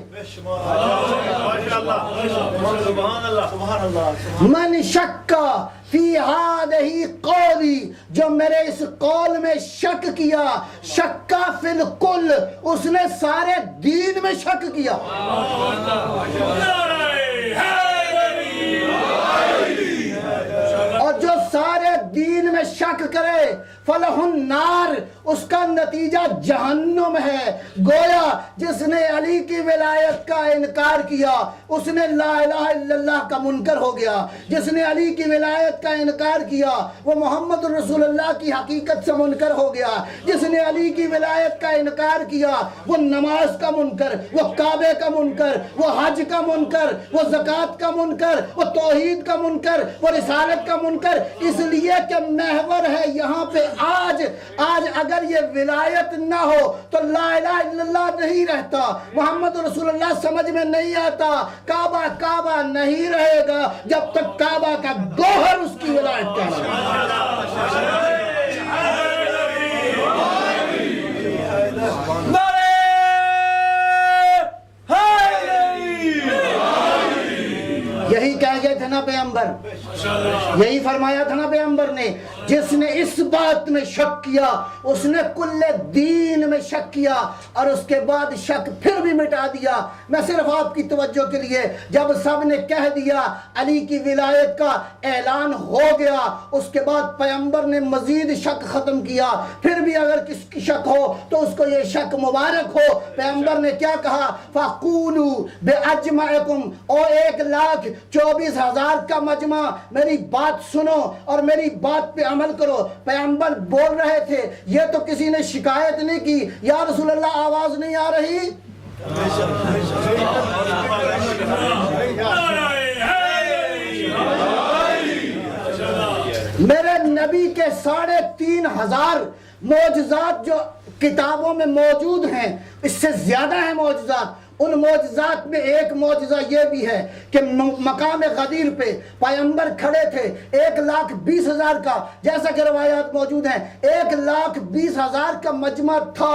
من شکا فی ہذہ قولی, جو میرے اس قول میں شک کیا, شکا فی الکل, اس نے سارے دین میں شک کیا. اور جو سارے دین میں شک کرے فلہ النار, اس کا نتیجہ جہنم ہے. گویا جس نے علی کی ولایت کا انکار کیا اس نے لا الہ الا اللہ کا منکر ہو گیا. جس نے علی کی ولایت کا انکار کیا وہ محمد رسول اللہ کی حقیقت سے منکر ہو گیا. جس نے علی کی ولایت کا انکار کیا وہ نماز کا منکر, وہ کعبے کا منکر, وہ حج کا منکر, وہ زکوٰۃ کا منکر, وہ توحید کا منکر, وہ رسالت کا منکر. اس لیے کہ محور ہے یہاں پہ آج اگر یہ ولایت نہ ہو تو لا الہ الا اللہ نہیں رہتا, محمد رسول اللہ سمجھ میں نہیں آتا, کعبہ نہیں رہے گا جب تک کعبہ کا گوہر اس کی ولایت کا یہی کہہ گئے تھے نا پیغمبر, یہی فرمایا تھا نا پیغمبر نے, جس نے اس بات میں شک کیا اس نے کل دین میں شک کیا اور اس کے بعد شک پھر بھی مٹا دیا. میں صرف آپ کی توجہ کے لیے, جب سب نے کہہ دیا علی کی ولایت کا اعلان ہو گیا, اس کے بعد پیغمبر نے مزید شک ختم کیا. پھر بھی اگر کس کی شک ہو تو اس کو یہ شک مبارک ہو. پیغمبر نے کیا کہا فَقُولُوا بِأَجْمَعِكُمْ, او 1,24,000 کا مجمع میری بات سنو اور میری بات پہ عمل کرو. پیغمبر بول رہے تھے, یہ تو کسی نے شکایت نہیں کی یا رسول اللہ آواز نہیں آ رہی. میرے نبی کے 3,500 معجزات جو کتابوں میں موجود ہیں, اس سے زیادہ ہیں معجزات. ان معجزات میں ایک معجزہ یہ بھی ہے کہ مقام غدیر پہ پیغمبر کھڑے تھے 1,20,000 کا, جیسا کہ روایات موجود ہیں 1,20,000 کا مجمع تھا,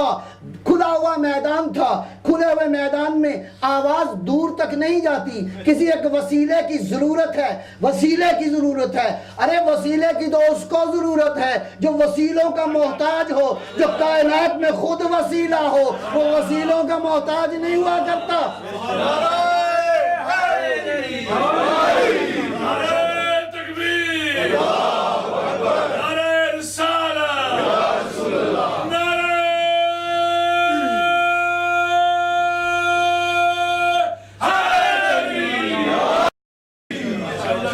کھلا ہوا میدان تھا. کھلے ہوئے میدان میں آواز دور تک نہیں جاتی, کسی ایک وسیلے کی ضرورت ہے, وسیلے کی ضرورت ہے. ارے وسیلے کی تو اس کو ضرورت ہے جو وسیلوں کا محتاج ہو, جو کائنات میں خود وسیلہ ہو, وہ وسیلوں کا محتاج نہیں ہوا کرتا.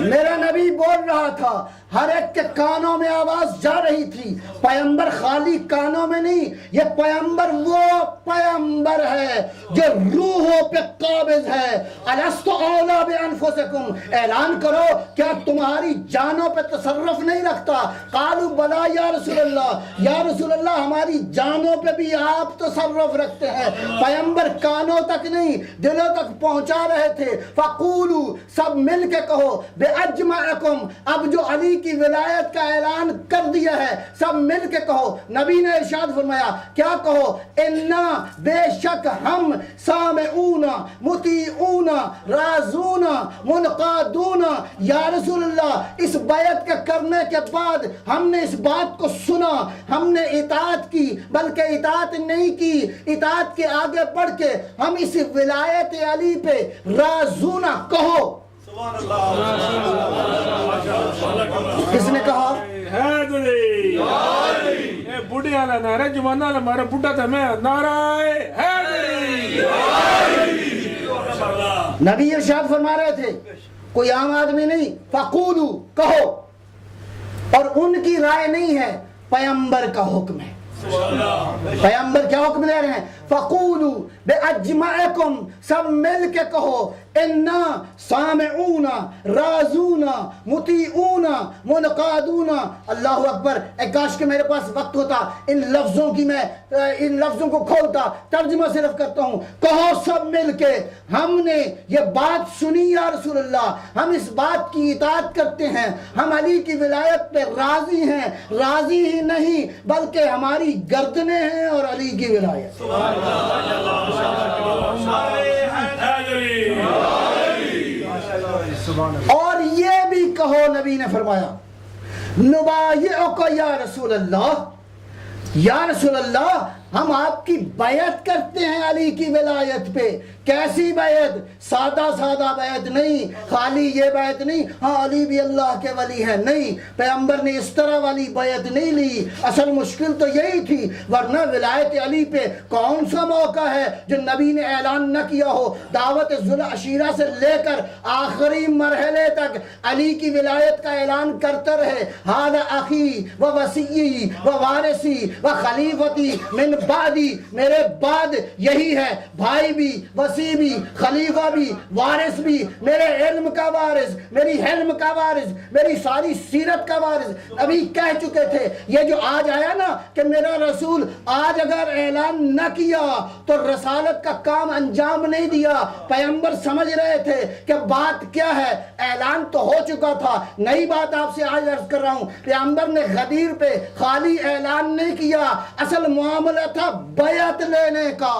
میرا نبی بول رہا تھا, ہر ایک کے کانوں میں آواز جا رہی تھی. پیغمبر خالی کانوں میں نہیں, یہ پیغمبر وہ پیغمبر ہے جو روحوں پہ قابض ہے. الست اولا بانفسکم, اعلان کرو کیا تمہاری جانوں پہ تصرف نہیں رکھتا. قالوا بلا یا رسول اللہ, یا رسول اللہ ہماری جانوں پہ بھی آپ تصرف رکھتے ہیں. پیغمبر کانوں تک نہیں دلوں تک پہنچا رہے تھے. فقولوا, سب مل کے کہو, بِأَجْمَعِكُمْ, اب جو علی کی ولایت کا اعلان کر دیا ہے. سب مل کے کہو. نبی نے ارشاد فرمایا, کیا کہو؟ انا بے شک ہم سامعون مطیعون رازون منقادون. یا رسول اللہ, اس بیعت کے کرنے کے بعد ہم نے اس بات کو سنا, ہم نے اطاعت کی, بلکہ اطاعت نہیں کی, اطاعت کے آگے بڑھ کے ہم اس ولایت علی پہ رازون کہو. کس نے کہا؟ حیدری. بوڑھے والا نعرہ, جوانہ والا ہمارا بوڑھا تھا, میں نعرہ حیدری. نبی ارشاد فرما رہے تھے, کوئی عام آدمی نہیں, فقولو کہو. اور ان کی رائے نہیں ہے, پیغمبر کا حکم ہے. پیغمبر کیا حکم دے رہے ہیں؟ فقولو بے اجمعکم, سب مل کے کہو, انا سامعون رازون مطیعون منقادون. اللہ اکبر. کاش کہ میرے پاس وقت ہوتا, ان لفظوں کو کھولتا, ترجمہ صرف کرتا ہوں. کہو سب مل کے, ہم نے یہ بات سنی یا رسول اللہ, ہم اس بات کی اطاعت کرتے ہیں, ہم علی کی ولایت پہ راضی ہیں. راضی ہی نہیں بلکہ ہماری گردنیں ہیں اور علی کی ولایت. اور یہ بھی کہو, نبی نے فرمایا, نبایعک یا رسول اللہ, یا رسول اللہ ہم آپ کی بیعت کرتے ہیں علی کی ولایت پہ. کیسی بیعت؟ سادہ سادہ بیعت نہیں, خالی یہ بیعت نہیں ہاں علی بھی اللہ کے ولی ہے, نہیں. پیغمبر نے اس طرح والی بیعت نہیں لی. اصل مشکل تو یہی تھی, ورنہ ولایت علی پہ کون سا موقع ہے جو نبی نے اعلان نہ کیا ہو. دعوت ذوالعشیرہ سے لے کر آخری مرحلے تک علی کی ولایت کا اعلان کرتے رہے. ھذا اخی و وصی و وارثی و خلیفتی من بعدی, میرے بعد یہی ہے, بھائی بھی, وصی بھی, خلیفہ بھی, وارث بھی, میرے علم کا وارث, میری حلم کا وارث, میری ساری سیرت کا وارث. ابھی کہہ چکے تھے, یہ جو آج آیا نا کہ میرا رسول آج اگر اعلان نہ کیا تو رسالت کا کام انجام نہیں دیا. پیغمبر سمجھ رہے تھے کہ بات کیا ہے, اعلان تو ہو چکا تھا. نئی بات آپ سے آج عرض کر رہا ہوں, پیغمبر نے غدیر پہ خالی اعلان نہیں کیا, اصل معاملہ تھا بیعت لینے کا.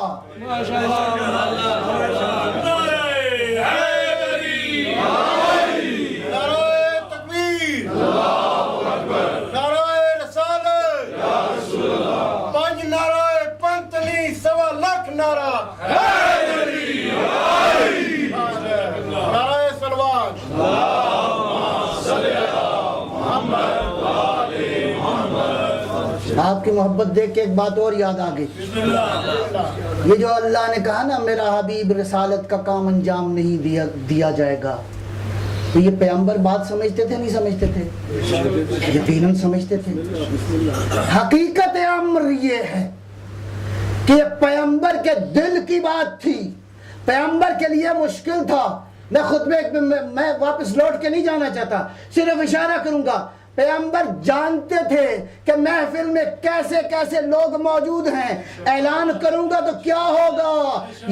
آپ کی محبت دیکھ کے ایک بات اور یاد آ گئی. یہ جو اللہ نے کہا نا میرا حبیب رسالت کا کام انجام نہیں دیا جائے گا, تو یہ پیغمبر بات سمجھتے تھے نہیں سمجھتے تھے؟ یقیناً سمجھتے تھے. حقیقت امر یہ ہے کہ پیغمبر کے دل کی بات تھی, پیغمبر کے لیے مشکل تھا. میں خطبے میں واپس لوٹ کے نہیں جانا چاہتا, صرف اشارہ کروں گا. پیغمبر جانتے تھے کہ محفل میں کیسے کیسے لوگ موجود ہیں, اعلان کروں گا تو کیا ہوگا.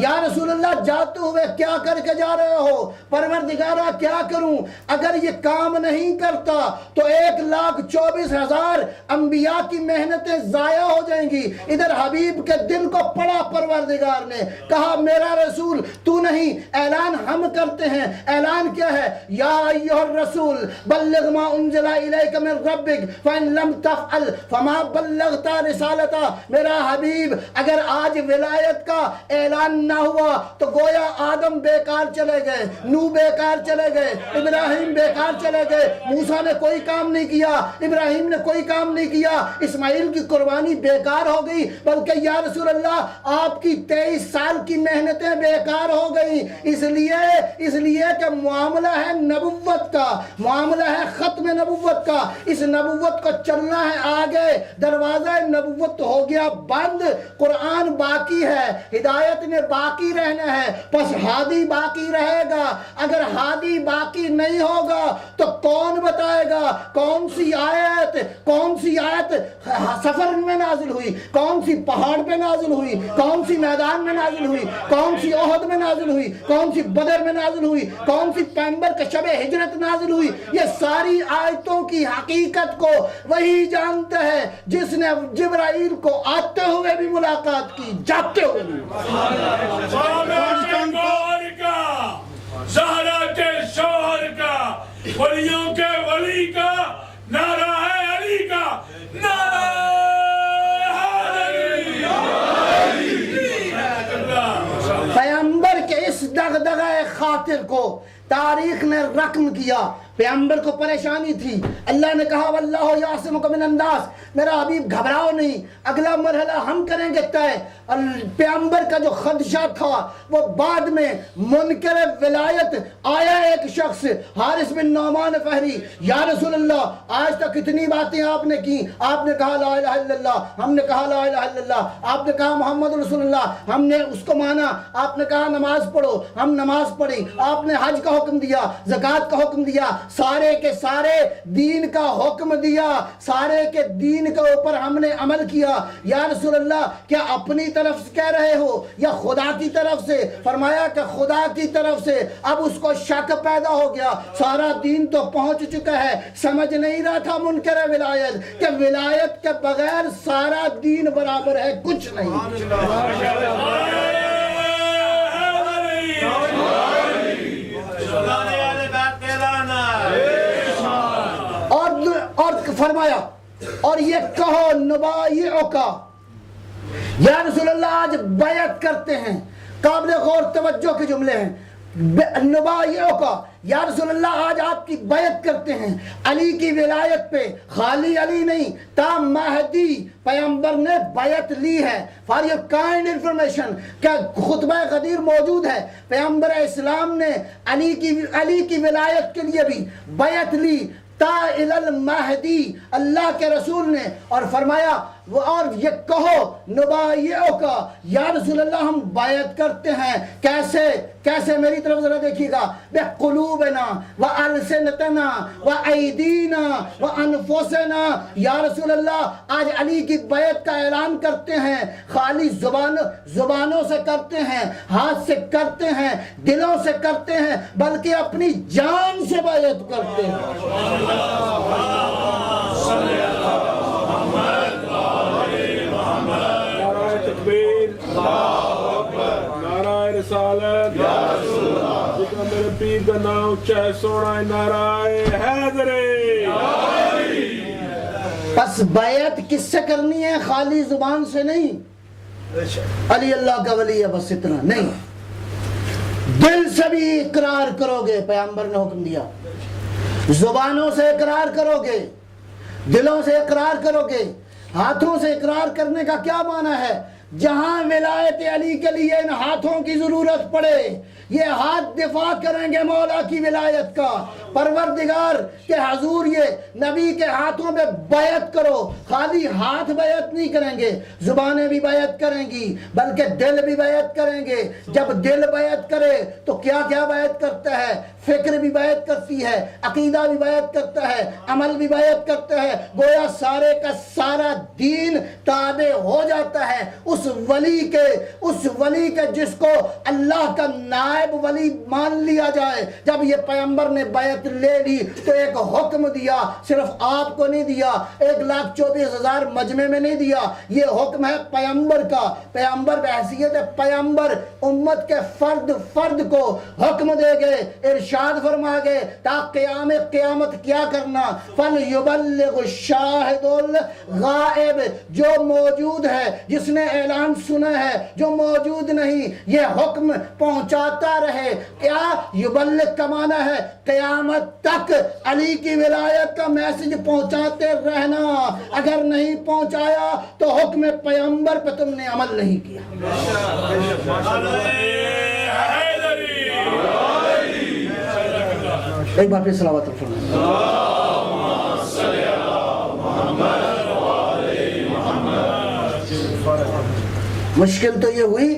یا رسول اللہ جاتے ہوئے کیا کر کے جا رہے ہو؟ پروردگارہ کیا کروں, اگر یہ کام نہیں کرتا تو 1,24,000 انبیاء کی محنتیں ضائع ہو جائیں گی. ادھر حبیب کے دل کو پڑا پروردگار نے, کہا میرا رسول تو نہیں, اعلان ہم کرتے ہیں. اعلان کیا ہے؟ یا ایھا الرسول بلغ ما انزل الیک من ربک فإن لم تفعل فما بلغت رسالتا. میرا حبیب اگر آج ولایت کا اعلان نہ ہوا تو گویا آدم بیکار چلے گئے, نوح بیکار چلے گئے, ابراہیم بیکار چلے گئے, موسیٰ نے کوئی کام نہیں کیا, ابراہیم نے کوئی کام نہیں کیا, اسماعیل کی قربانی بیکار ہو گئی, بلکہ یا رسول اللہ آپ کی 23 سال کی محنتیں بیکار ہو گئی. اس لیے کہ معاملہ ہے نبوت کا, معاملہ ہے ختم نبوت کا. اس نبوت کو چلنا ہے آگے, دروازہ نبوت ہو گیا بند, قرآن باقی ہے, ہدایت نے باقی رہنا ہے, پس ہادی باقی رہے گا. اگر ہادی باقی نہیں ہوگا تو کون بتائے گا کون سی آیت سفر میں نازل ہوئی, کون سی پہاڑ پہ نازل ہوئی, کون سی میدان میں نازل ہوئی, کون سی احد میں نازل ہوئی, کون سی بدر میں نازل ہوئی, کون سی پیغمبر کا شب ہجرت نازل ہوئی. یہ ساری آیتوں کی حقیقت کو وہی جانتا ہے جس نے جبرائیل کو آتے ہوئے بھی ملاقات کی، جاتے ہوئے بھی۔ زہرا کے شوہر کا، ولیوں کے ولی کا نعرہ ہے، علی کا نعرہ ہے۔ پیغمبر کے اس دغدغہ خاطر کو تاریخ نے رقم کیا۔ پیغمبر کو پریشانی تھی، اللہ نے کہا واللہ یعصمک من الناس، میرا حبیب گھبراؤ نہیں، اگلا مرحلہ ہم کریں گے طے۔ اور پیغمبر کا جو خدشہ تھا وہ بعد میں منکر ولایت آیا ایک شخص حارث بن نعمان فہری، یا رسول اللہ آج تک اتنی باتیں آپ نے کی، آپ نے کہا لا الہ الا اللہ، ہم نے کہا لا الہ الا اللہ، آپ نے کہا محمد رسول اللہ، ہم نے اس کو مانا، آپ نے کہا نماز پڑھو، ہم نماز پڑھی، آپ نے حج کا حکم دیا، زکوٰۃ کا حکم دیا، سارے کے سارے دین کا حکم دیا، سارے کے دین کے اوپر ہم نے عمل کیا، یا رسول اللہ کیا اپنی طرف سے کہہ رہے ہو یا خدا کی طرف سے؟ فرمایا کہ خدا کی طرف سے۔ اب اس کو شک پیدا ہو گیا، سارا دین تو پہنچ چکا ہے، سمجھ نہیں رہا تھا منکر ولایت کہ ولایت کے بغیر سارا دین برابر ہے، کچھ نہیں۔ اور فرمایا اور یہ کہو نبایعک، یا رسول اللہ آج بیعت کرتے ہیں، قابل غور توجہ کے جملے ہیں، نبایعک، یا رسول اللہ آج آپ کی بیعت کرتے ہیں علی کی ولایت پہ، خالی علی نہیں تا مہدی پیغمبر نے بیعت لی ہے۔ فار یور کائنڈ انفارمیشن کہ خطبہ غدیر موجود ہے، پیغمبر اسلام نے علی کی ولایت کے لیے بھی بیعت لی تا الی المہدی، اللہ کے رسول نے، اور فرمایا اور یہ کہو نبایعک، یا رسول اللہ ہم بیعت کرتے ہیں۔ کیسے میری طرف ذرا دیکھیے گا، بقلوبنا والسنتنا وایدینا وانفسنا، یا رسول اللہ آج علی کی بیعت کا اعلان کرتے ہیں، خالی زبانوں سے کرتے ہیں، ہاتھ سے کرتے ہیں، دلوں سے کرتے ہیں، بلکہ اپنی جان سے بیعت کرتے ہیں۔ نعرہ رسالت، جکا میرے پیر کا نام چاہے سونا ہے، نعرہ حیدری۔ پس بیعت کس سے کرنی ہے؟ خالی زبان سے نہیں، علی اللہ کا ولی ہے بس اتنا نہیں، دل سے بھی اقرار کرو گے، پیغمبر نے حکم دیا، زبانوں سے اقرار کرو گے، دلوں سے اقرار کرو گے۔ ہاتھوں سے اقرار کرنے کا کیا معنی ہے؟ جہاں ولایت علی کے لیے ان ہاتھوں کی ضرورت پڑے، یہ ہاتھ دفاع کریں گے مولا کی ولایت کا، پروردگار کہ حضور یہ نبی کے ہاتھوں میں بیعت کرو۔ خالی ہاتھ بیعت نہیں کریں گے، زبانیں بھی بیعت کریں گی، بلکہ دل بھی بیعت کریں گے۔ جب دل بیعت کرے تو کیا کیا بیعت کرتا ہے؟ فکر بھی بیعت کرتی ہے، عقیدہ بھی بیعت کرتا ہے، عمل بھی بیعت کرتا ہے، گویا سارے کا سارا دین تابع ہو جاتا ہے اس ولی کے جس کو اللہ کا نائب ولی مان لیا جائے۔ جب یہ پیغمبر نے بیعت لے لی تو ایک حکم دیا، صرف آپ کو نہیں دیا، 1,24,000 مجمع میں نہیں دیا، یہ حکم ہے پیغمبر کا۔ پیغمبر بحیثیت پیغمبر امت کے فرد کو حکم دے گئے، ارشاد فرما گئے تا قیامت کیا کرنا، فَلْيُبَلِّغُ الشَّاهِدُ الْغَائِبُ، جو موجود ہے جس نے اعلان سنا ہے، جو موجود نہیں یہ حکم پہنچاتا رہے۔ کیا یبلغ کا معنی ہے قیامت تک علی کی ولایت کا میسج پہنچاتے رہنا، اگر نہیں پہنچایا تو حکم پیغمبر پہ تم نے عمل نہیں کیا۔ ایک بار پھر صلوات فرمائیں۔ مشکل تو یہ ہوئی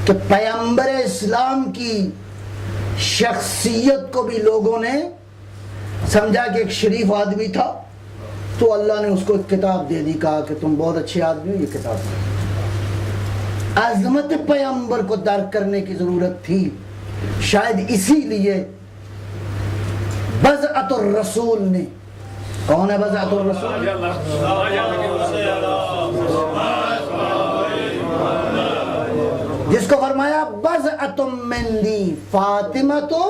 کہ پیغمبر اسلام کی شخصیت کو بھی لوگوں نے سمجھا کہ ایک شریف آدمی تھا، تو اللہ نے اس کو ایک کتاب دے دی، کہا کہ تم بہت اچھے آدمی ہو، یہ کتاب دے۔ عظمت پیغمبر کو درک کرنے کی ضرورت تھی، شاید اسی لیے بضعت الرسول نے. کون ہے بضعت الرسول؟ جس کو فرمایا بضعت منی، فاطمہ تو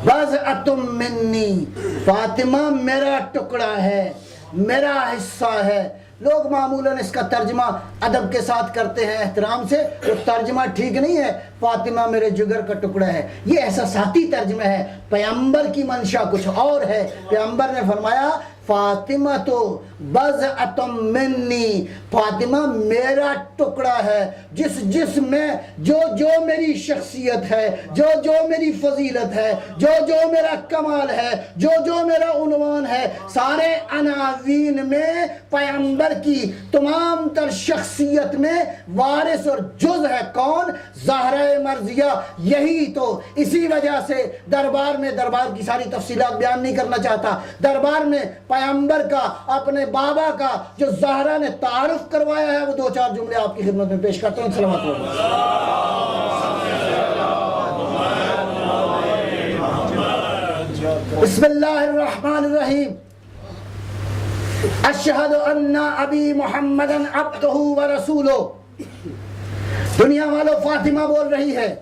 بضعت منی، فاطمہ میرا ٹکڑا ہے، میرا حصہ ہے. لوگ معمولاً اس کا ترجمہ ادب کے ساتھ کرتے ہیں، احترام سے. وہ ترجمہ ٹھیک نہیں ہے. فاطمہ میرے جگر کا ٹکڑا ہے، یہ احساساتی ترجمہ ہے. پیغمبر کی منشا کچھ اور ہے. پیغمبر نے فرمایا فاطمہ تو بضعۃ منی، فاطمہ میرا ٹکڑا ہے. جس میں جو میری شخصیت ہے، جو میری فضیلت ہے، جو میرا کمال ہے، جو میرا عنوان ہے، سارے عناوین میں پیغمبر کی تمام تر شخصیت میں وارث اور جز ہے. کون؟ زہرہ مرضیہ. یہی تو اسی وجہ سے دربار کی ساری تفصیلات بیان نہیں کرنا چاہتا. دربار میں پیغمبر کا، اپنے بابا کا جو زہرا نے تعارف کروایا ہے، وہ 2-4 جملے آپ کی خدمت میں پیش کرتا ہوں. سلامت ہو. بسم اللہ الرحمن الرحیم. اشہد ان ابی محمد عبدہ ورسولہ. دنیا والوں، فاطمہ بول رہی ہے،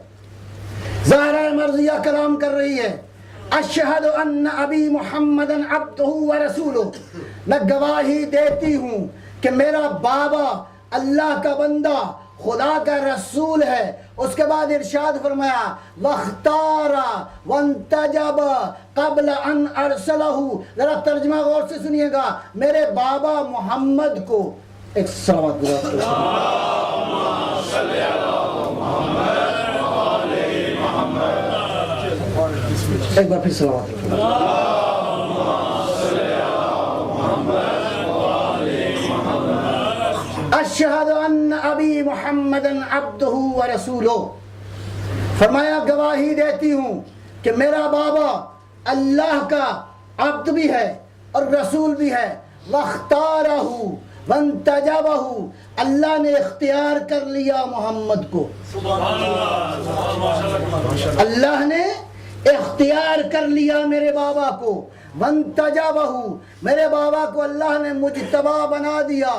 زہرا مرضیہ کلام کر رہی ہے. اشہد ان ابی محمد عبدہ ورسولہ، میں گواہی دیتی ہوں کہ میرا بابا اللہ کا بندہ، خدا کا رسول ہے. اس کے بعد ارشاد فرمایا واختار وانتجب قبل ان ارسلہ. ذرا ترجمہ غور سے سنیے گا. میرے بابا محمد کو ایک صلوات ایک بار پھر صلوات. اشہد ان ابی محمد عبدہ ورسولہ. فرمایا گواہی دیتی ہوں کہ میرا بابا اللہ کا عبد بھی ہے اور رسول بھی ہے. واختارہ وانتجبہ، اللہ نے اختیار کر لیا محمد کو. اللہ نے اختیار کر لیا میرے بابا کو. وانتجبہ، میرے بابا کو اللہ نے مجتبی بنا دیا.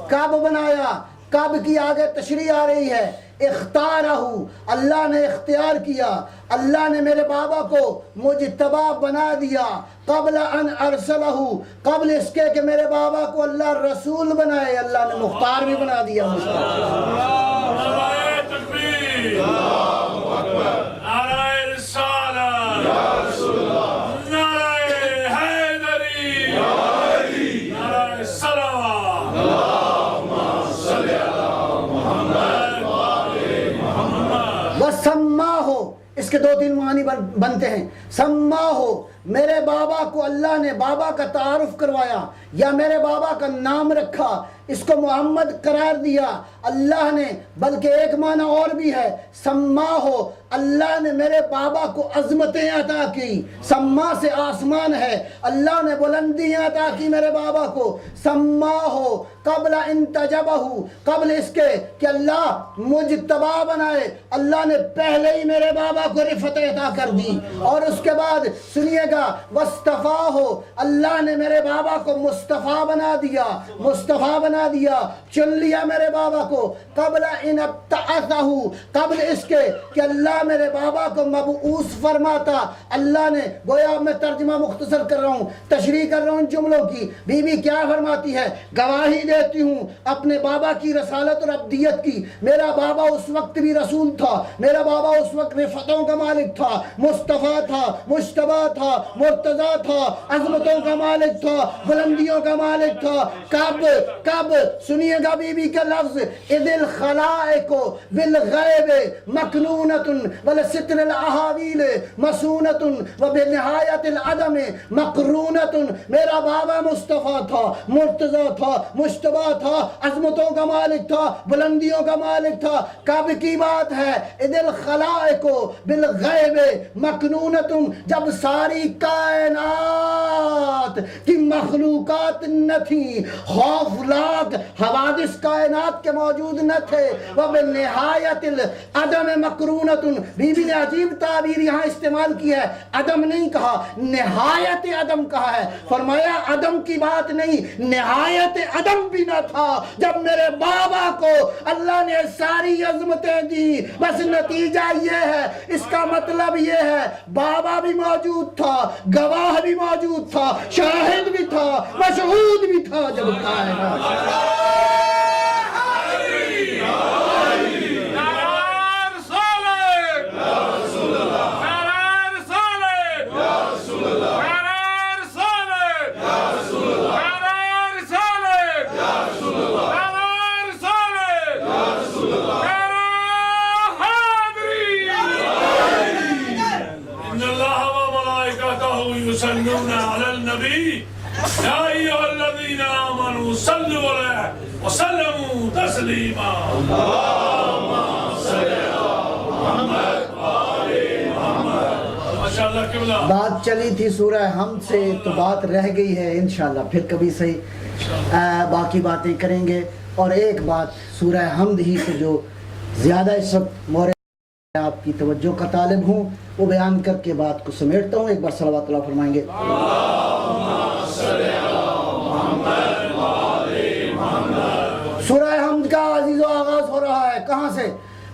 کب بنایا؟ کب کی آگے تشریح آ رہی ہے. اختارہ، اللہ نے اختیار کیا. اللہ نے میرے بابا کو مجتبی بنا دیا. قبل ان ارسلہ، قبل اس کے کہ میرے بابا کو اللہ رسول بنائے، اللہ نے مختار بھی بنا دیا. وَسَمَّاهُ، اس کے 2-3 معنی بنتے ہیں. سماہو، میرے بابا کو اللہ نے بابا کا تعارف کروایا یا میرے بابا کا نام رکھا، اس کو محمد قرار دیا اللہ نے. بلکہ ایک معنی اور بھی ہے، سماہو، اللہ نے میرے بابا کو عظمتیں عطا کی. سما سے آسمان ہے، اللہ نے بلندیاں عطا کی میرے بابا کو. سماہو قبل انتجبہ، قبل اس کے کہ اللہ مجتبی بنائے، اللہ نے پہلے ہی میرے بابا کو رفعت عطا کر دی. اور اس کے بعد سنیے گا، واصطفاہ، اللہ نے میرے بابا کو مصطفیٰ بنا دیا، مصطفیٰ بنا دیا، چن لیا میرے بابا کو. قبل ان ابتعثہ، قبل اس کے کہ اللہ میرے بابا کو مبعوث فرماتا. اللہ نے، گویا میں ترجمہ مختصر کر رہا ہوں، تشریح کر رہا ہوں جملوں کی. بی بی کیا فرماتی ہے؟ گواہی دیتی ہوں اپنے بابا کی رسالت اور عبدیت کی. میرا بابا اس وقت بھی رسول تھا، میرا بابا اس وقت رفعتوں کا مالک تھا، مصطفیٰ تھا، مجتبی تھا، مرتضیٰ تھا، عظمتوں کا مالک تھا، بلندیوں کا مالک تھا. کب سنیے گا بی بی کا لفظ، اذ الخلائق بالغیب مکنونۃ ولستر الاحاویل مسونۃ وبنہایت العدم مقرونۃ. میرا بابا مصطفیٰ تھا، مرتضیٰ تھا، مجتبی تھا، عظمتوں کا مالک تھا، بلندیوں کا مالک تھا. کب کی بات ہے؟ اذ الخلائق بالغیب مکنونۃ، جب ساری کائنات کی مخلوقات نہ تھی، خوفناک حوادث کائنات کے موجود نہ تھے، وَبِالنِّہَایَةِ الْعَدَمِ مَقْرُونَةٌ، بی بی نے عجیب تعبیر یہاں استعمال کی ہے، عدم نہیں کہا، نہایت عدم کہا ہے، فرمایا عدم کی بات نہیں، نہایت عدم بھی نہ تھا جب میرے بابا کو اللہ نے ساری عظمتیں دی، بس نتیجہ یہ ہے، اس کا مطلب یہ ہے بابا بھی موجود تھا، گواہ بھی موجود تھا، شاہد بھی تھا، مشہود بھی تھا جب کائنات يصلون على النبي يا أيها الذين آمنوا صلوا عليه وسلموا تسليما اللهم صل على محمد وآل محمد ما شاء الله قبلہ. بات چلی تھی سورہ حمد سے تو بات رہ گئی ہے، انشاءاللہ پھر کبھی صحیح باقی باتیں کریں گے. اور ایک بات سورہ حمد ہی سے جو زیادہ اس وقت مورد آپ کی توجہ کا طالب ہوں وہ بیان کر کے بات کو سمیٹتا ہوں. ایک بار صلوات اللہ فرمائیں گے. سورہ حمد کا عزیز و آغاز ہو رہا ہے کہاں سے؟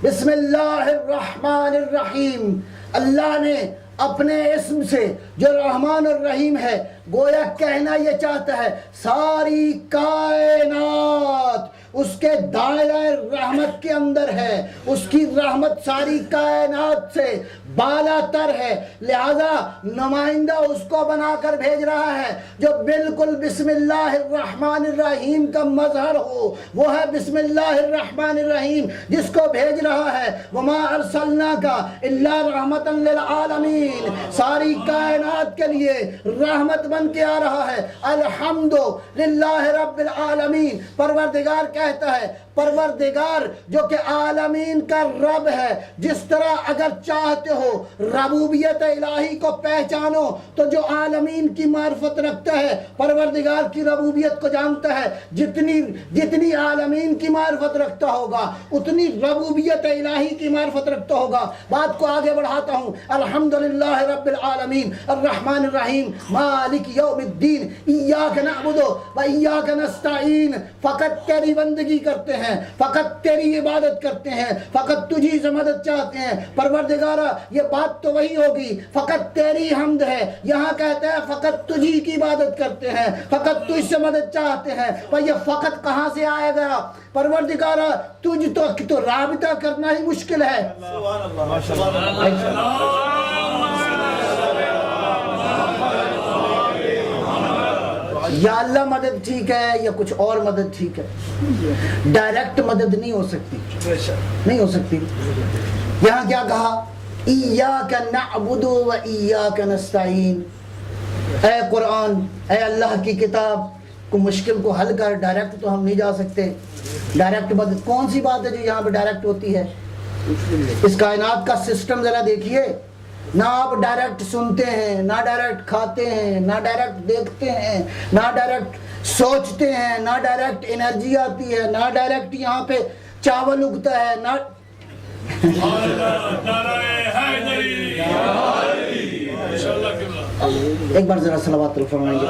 بسم اللہ الرحمن الرحیم. اللہ نے اپنے اسم سے جو رحمان الرحیم ہے گویا کہنا یہ چاہتا ہے ساری کائنات اس کے دائرہ رحمت کے اندر ہے، اس کی رحمت ساری کائنات سے بالا تر ہے، لہذا نمائندہ اس کو بنا کر بھیج رہا ہے جو بالکل بسم اللہ الرحمن الرحیم کا مظہر ہو، وہ ہے بسم اللہ الرحمن الرحیم جس کو بھیج رہا ہے وما ارسلناک الا رحمتا للعالمین، ساری کائنات کے لیے رحمت بن کے آ رہا ہے. الحمد للہ رب العالمین، پروردگار کہتا ہے پروردگار جو کہ عالمین کا رب ہے. جس طرح اگر چاہتے ہو ربوبیت الہی کو پہچانو تو جو عالمین کی معرفت رکھتا ہے پروردگار کی ربوبیت کو جانتا ہے، جتنی عالمین کی معرفت رکھتا ہوگا اتنی ربوبیت الہی کی معرفت رکھتا ہوگا. بات کو آگے بڑھاتا ہوں. الحمدللہ رب العالمین الرحمن الرحیم مالک یوم الدین ایاک نعبد و ایاک نستعین، فقط تیری بندگی کرتے ہیں، فقط تیری عبادت کرتے ہیں، فقط تجھی سے مدد چاہتے ہیں. پروردگارہ یہ بات تو وہی ہوگی، فقط تیری حمد ہے. یہاں کہتے ہیں فقط تجھی کی عبادت کرتے ہیں، فقط تجھ سے مدد چاہتے ہیں. پر یہ فقط کہاں سے آئے گا؟ پروردگارہ تجھ تو رابطہ کرنا ہی مشکل ہے. یا اللہ مدد ٹھیک ہے یا کچھ اور مدد ٹھیک ہے، ڈائریکٹ مدد نہیں ہو سکتی، نہیں ہو سکتی. یہاں کیا کہا؟ ایاک نعبد و ایاک نستعین. اے قرآن، اے اللہ کی کتاب، کو مشکل کو حل کر، ڈائریکٹ تو ہم نہیں جا سکتے. ڈائریکٹ مدد کون سی بات ہے جو یہاں پہ ڈائریکٹ ہوتی ہے؟ اس کائنات کا سسٹم ذرا دیکھیے. نہ آپ ڈائریکٹ سنتے ہیں، نہ ڈائریکٹ کھاتے ہیں، نہ ڈائریکٹ دیکھتے ہیں، نہ ڈائریکٹ سوچتے ہیں، نہ ڈائریکٹ انرجی آتی ہے، نہ ڈائریکٹ یہاں پہ چاول اگتا ہے، نہ ایک بار ذرا صلوات فرمائیں گے.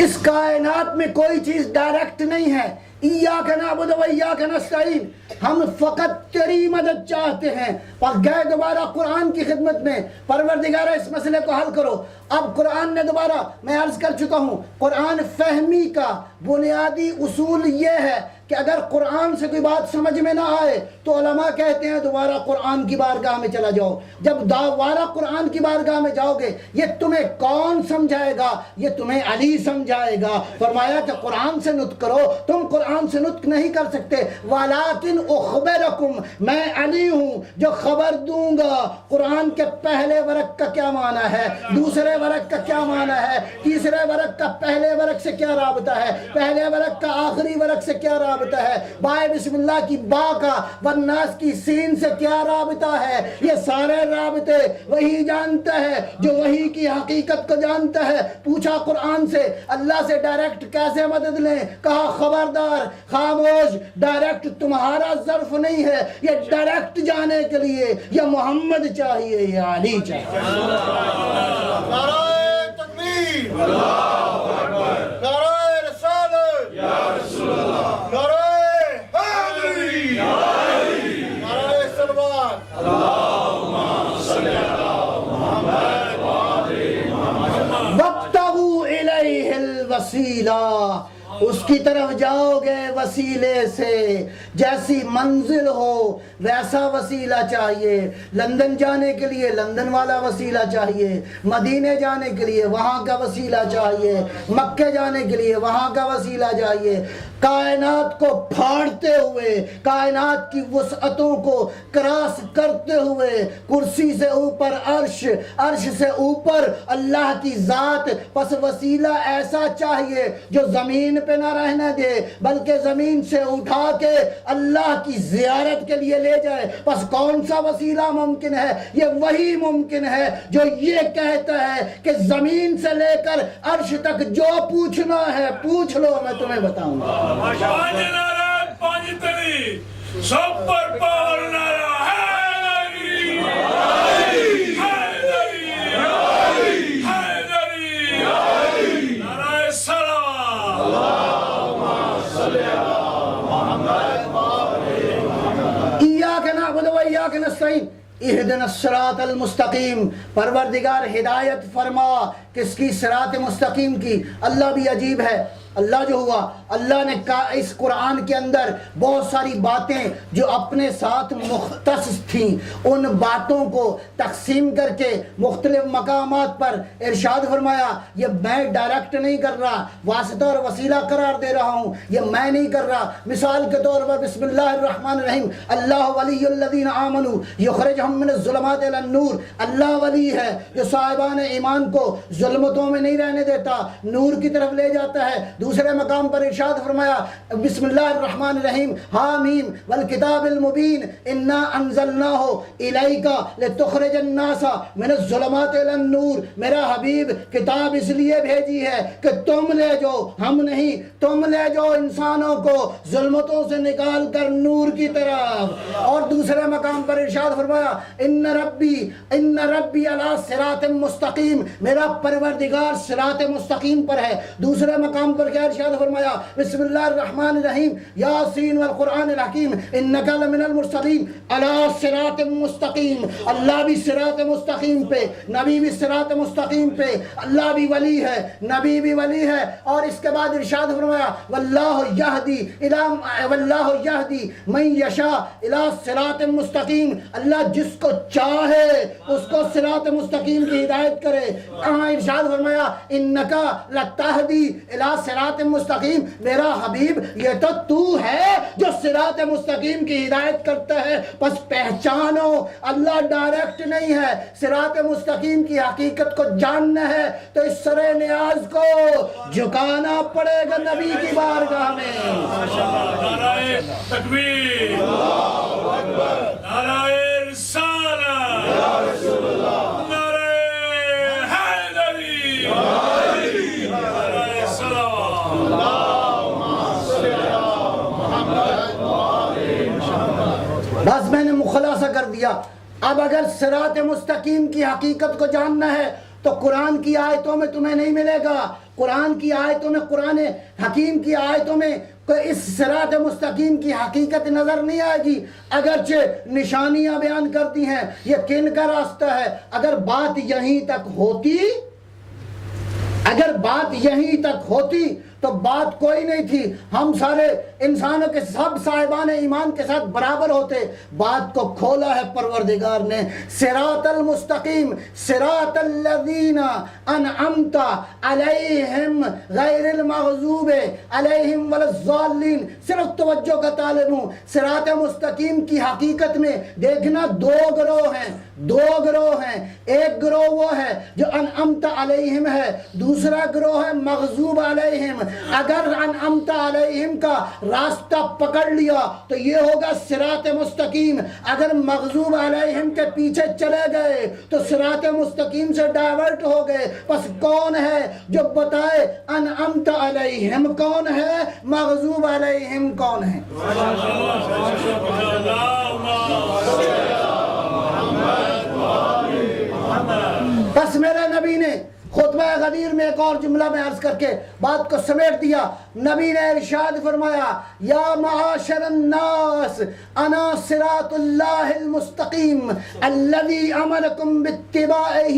اس کائنات میں کوئی چیز ڈائریکٹ نہیں ہے. ایاک نعبد و ایاک نستعین، ہم فقط تیری مدد چاہتے ہیں. اور گئے دوبارہ قرآن کی خدمت میں، پروردگارہ اس مسئلے کو حل کرو. اب قرآن نے دوبارہ، میں عرض کر چکا ہوں، قرآن فہمی کا بنیادی اصول یہ ہے کہ اگر قرآن سے کوئی بات سمجھ میں نہ آئے تو علماء کہتے ہیں دوبارہ قرآن کی بارگاہ میں چلا جاؤ. جب دوبارہ قرآن کی بارگاہ میں جاؤ گے یہ تمہیں کون سمجھائے گا؟ یہ تمہیں علی سمجھائے گا. فرمایا کہ قرآن سے نطق کرو. تم قرآن سے نطق نہیں کر سکتے. وَلَٰكِنْ أُخْبِرُكُمْ، میں علی ہوں جو خبر دوں گا قرآن کے پہلے ورق کا کیا معنی ہے، دوسرے ورق کا کیا معنی ہے، تیسرے ورق کا پہلے ورق سے کیا رابطہ ہے، پہلے ورق کا آخری ورق سے کیا رابطہ رابطہ ہے، بائے بسم اللہ کی با کا والناس کی سین سے کیا رابطہ ہے، یہ سارے رابطے وہی جانتا ہے جو وہی کی حقیقت کو جانتا ہے۔ پوچھا قرآن سے اللہ سے ڈائریکٹ کیسے مدد لیں، کہا خبردار خاموش، ڈائریکٹ تمہارا ظرف نہیں ہے، یہ ڈائریکٹ جانے کے لیے یا محمد چاہیے یا علی چاہیے۔ نعرہ تکبیر، نعرہ رسالت، نعرہ حیدری، نعرہ صلوات۔ وَابْتَغُوا إِلَيْهِ الْوَسِيلَةَ، اس کی طرف جاؤ گے وسیلے سے، جیسی منزل ہو ویسا وسیلہ چاہیے۔ لندن جانے کے لیے لندن والا وسیلہ چاہیے، مدینے جانے کے لیے وہاں کا وسیلہ چاہیے، مکہ جانے کے لیے وہاں کا وسیلہ چاہیے۔ کائنات کو پھاڑتے ہوئے، کائنات کی وسعتوں کو کراس کرتے ہوئے، کرسی سے اوپر عرش، عرش سے اوپر اللہ کی ذات، پس وسیلہ ایسا چاہیے جو زمین پہ نہ رہنے دے بلکہ زمین سے اٹھا کے اللہ کی زیارت کے لیے لے جائے۔ پس کون سا وسیلہ ممکن ہے؟ یہ وہی ممکن ہے جو یہ کہتا ہے کہ زمین سے لے کر عرش تک جو پوچھنا ہے پوچھ لو، میں تمہیں بتاؤں گا۔ پانچ نعرہ پانچ تلی سپر پاور نعرہ حیدری، حیدری، حیدری، نعرہ صلوات۔ ایاک نعبد و ایاک نستعین، اہدنا الصراط المستقیم، پروردگار ہدایت فرما۔ کس کی؟ صراط مستقیم کی۔ اللہ بھی عجیب ہے، اللہ جو ہوا، اللہ نے اس قرآن کے اندر بہت ساری باتیں جو اپنے ساتھ مختص تھیں، ان باتوں کو تقسیم کر کے مختلف مقامات پر ارشاد فرمایا یہ میں ڈائریکٹ نہیں کر رہا، واسطہ اور وسیلہ قرار دے رہا ہوں، یہ میں نہیں کر رہا۔ مثال کے طور پر بسم اللہ الرحمن الرحیم، اللہ ولی الذین آمنوا یخرجہم من الظلمات الی النور، اللہ ولی ہے جو صاحبان ایمان کو ظلمتوں میں نہیں رہنے دیتا، نور کی طرف لے جاتا ہے۔ دوسرے مقام پر ارشاد فرمایا بسم اللہ الرحمن الرحیم، حامیم والکتاب المبین انا انزلناہ الیک لتخرج الناس من الظلمات الی النور، میرا حبیب کتاب اس لیے بھیجی ہے کہ تم لے جاؤ، ہم نہیں، تم لے جاؤ انسانوں کو ظلمتوں سے نکال کر نور کی طرف۔ اور دوسرے مقام پر ارشاد فرمایا ان ربی علی صراط مستقیم، میرا پروردگار صراط مستقیم پر ہے۔ دوسرے مقام پر کیا ارشاد فرمایا بسم اللہ الرحمن الرحیم، یاسین والقرآن الحکیم انک لمن المرسلین علی صراط مستقیم، اللہ بھی صراط مستقیم پہ، نبی بھی صراط مستقیم پہ، اللہ بھی ولی ہے، نبی بھی ولی ہے۔ اور اس کے بعد ارشاد فرمایا واللہ یہدی من یشاء الی صراط مستقیم، اللہ جس کو چاہے اس کو صراط مستقیم کی ہدایت کرے۔ کہاں ارشاد فرمایا انک لتہدی الی صراط مستقیم، میرا حبیب یہ تو تو ہے جو صراط مستقیم کی ہدایت کرتا ہے۔ پس پہچانو اللہ ڈائریکٹ نہیں ہے، صراط مستقیم کی حقیقت کو جاننا ہے تو اس سر نیاز کو جھکانا پڑے گا نبی کی بارگاہ میں۔ نعرہ تکبیر، نعرہ رسالت، نعرہ حیدری، نعرہ صلوات۔ بس میں نے مخلاصہ کر دیا۔ اب اگر صراط مستقیم کی حقیقت کو جاننا ہے تو قرآن کی آیتوں میں تمہیں نہیں ملے گا، قرآن کی آیتوں میں، قرآن حکیم کی آیتوں میں اس صراط مستقیم کی حقیقت نظر نہیں آئے گی۔ اگرچہ نشانیاں بیان کرتی ہیں یہ کن کا راستہ ہے، اگر بات یہیں تک ہوتی، اگر بات یہیں تک ہوتی تو بات کوئی نہیں تھی، ہم سارے انسانوں کے سب صاحبان ایمان کے ساتھ برابر ہوتے۔ بات کو کھولا ہے پروردگار نے، صراط المستقیم صراط الذین انعمت علیہم غیر المغضوب علیہم ولا الضالین۔ صرف توجہ کا طالب ہوں، صراط مستقیم کی حقیقت میں دیکھنا دو گروہ ہیں، دو گروہ ہیں۔ ایک گروہ وہ ہے جو انعمت علیہم ہے، دوسرا گروہ ہے مغضوب علیہم۔ اگر انعمت علیہم کا راستہ پکڑ لیا تو یہ ہوگا صراط مستقیم، اگر مغضوب علیہم کے پیچھے چلے گئے تو صراط مستقیم سے ڈائیورٹ ہو گئے۔ پس کون ہے جو بتائے انعمت علیہم کون ہے، مغضوب علیہم کون ہے؟ بس میرے نبی نے خطبہ غدیر میں ایک اور جملہ میں عرض کر کے بات کو سمیٹ دیا۔ نبی نے ارشاد فرمایا یا معاشر الناس انا صراط اللہ المستقیم الذی امرکم باتباعہ۔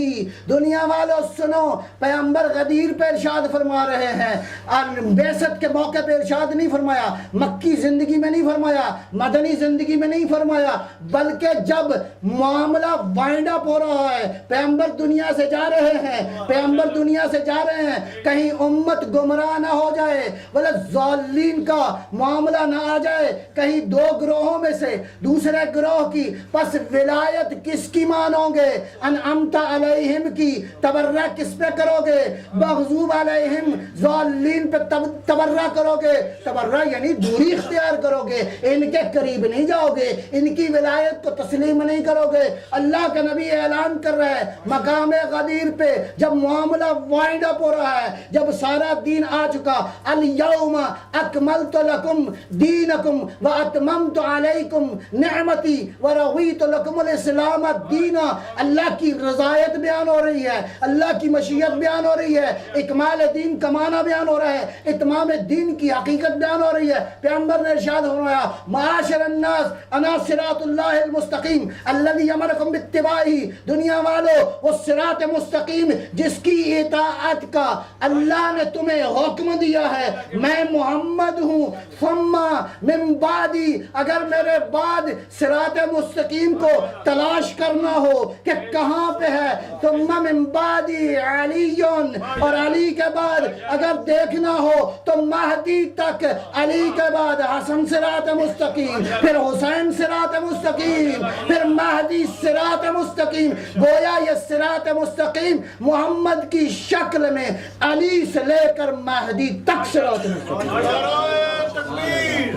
دنیا والو سنو، پیغمبر غدیر پہ ارشاد فرما رہے ہیں، اور بعثت کے موقع پہ ارشاد نہیں فرمایا، مکی زندگی میں نہیں فرمایا، مدنی زندگی میں نہیں فرمایا، بلکہ جب معاملہ وائنڈ اپ ہو رہا ہے، پیغمبر دنیا سے جا رہے ہیں، پیغمبر دنیا سے جا رہے ہیں، کہیں امت گمراہ نہ ہو جائے، ولا ضالین کا معاملہ نہ آ جائے کہیں دو گروہوں میں سے دوسرے گروہ کی، پس ولایت کس کی مانو گے؟ انعمت علیہم کی۔ تبرہ کس پہ کرو گے؟ مغضوب علیہم ضالین پہ تبرہ کرو گے۔ تبرہ یعنی دوری اختیار کرو گے، ان کے قریب نہیں جاؤ گے، ان کی ولایت کو تسلیم نہیں کرو گے۔ اللہ کا نبی اعلان کر رہا ہے مقام غدیر پہ، جب معاملہ وائنڈ اپ ہو رہا ہے، جب سارا دین آ چکا، الیوم اکملت لکم دینکم واتممت علیکم نعمتی ورضیت لکم الاسلام دینا۔ اللہ کی رضایت بیان ہو رہی ہے، اللہ کی مشیت بیان ہو رہی ہے، اکمال دین کا معنی بیان ہو رہا ہے، اتمام دین کی حقیقت بیان ہو رہی ہے۔ پیغمبر نے ارشاد فرمایا معاشر الناس انا صراط اللہ المستقیم الذی امرکم باتباعہ۔ دنیا والو وہ صراط مستقیم جس کی اطاعت کا اللہ نے تمہیں حکم دیا ہے، میں محمد ہوں۔ ثم من بعدی، اگر میرے بعد صراط مستقیم کو تلاش کرنا ہو کہ کہاں پہ ہے، ثم من بعدی علی، اور علی کے بعد اگر دیکھنا ہو تو مہدی تک، علی کے بعد حسن صراط مستقیم، پھر حسین صراط مستقیم، پھر مہدی صراط مستقیم۔ گویا یہ صراط مستقیم محمد کی شکل میں علی سے لے کر مہدی تک صراط مستقیم۔ نعرہ تکبیر،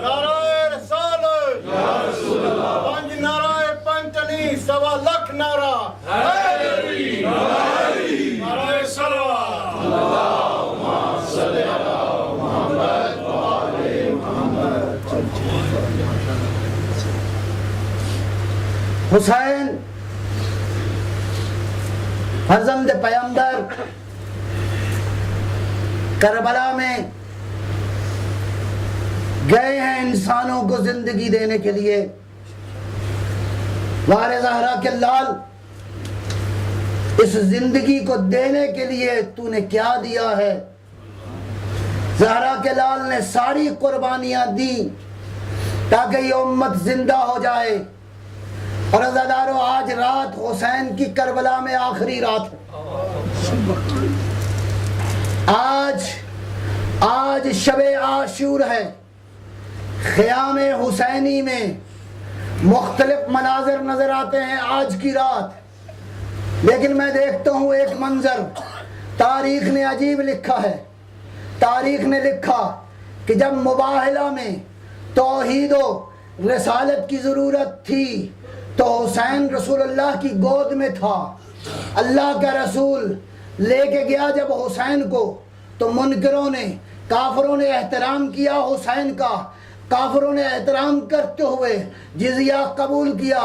نعرہ رسالت، پنج نعرہ پنجتنی، سوا لکھ نعرہ حیدری، نعرہ صلوات، اللہم صلی علی محمد وآل محمد۔ حسین فرزند پیغمبر کربلا میں گئے ہیں انسانوں کو زندگی دینے کے لیے۔ وار زہرا کے لال، اس زندگی کو دینے کے لیے تو نے کیا دیا ہے؟ زہرا کے لال نے ساری قربانیاں دی تاکہ یہ امت زندہ ہو جائے۔ اور عزادارو، آج رات حسین کی کربلا میں آخری رات ہے۔ آج شب عاشور ہے۔ خیام حسینی میں مختلف مناظر نظر آتے ہیں آج کی رات، لیکن میں دیکھتا ہوں ایک منظر تاریخ نے عجیب لکھا ہے۔ تاریخ نے لکھا کہ جب مباہلہ میں توحید و رسالت کی ضرورت تھی تو حسین رسول اللہ کی گود میں تھا۔ اللہ کا رسول لے کے گیا جب حسین کو، تو منکروں نے، کافروں نے احترام کیا حسین کا، کافروں نے احترام کرتے ہوئے جزیہ قبول کیا۔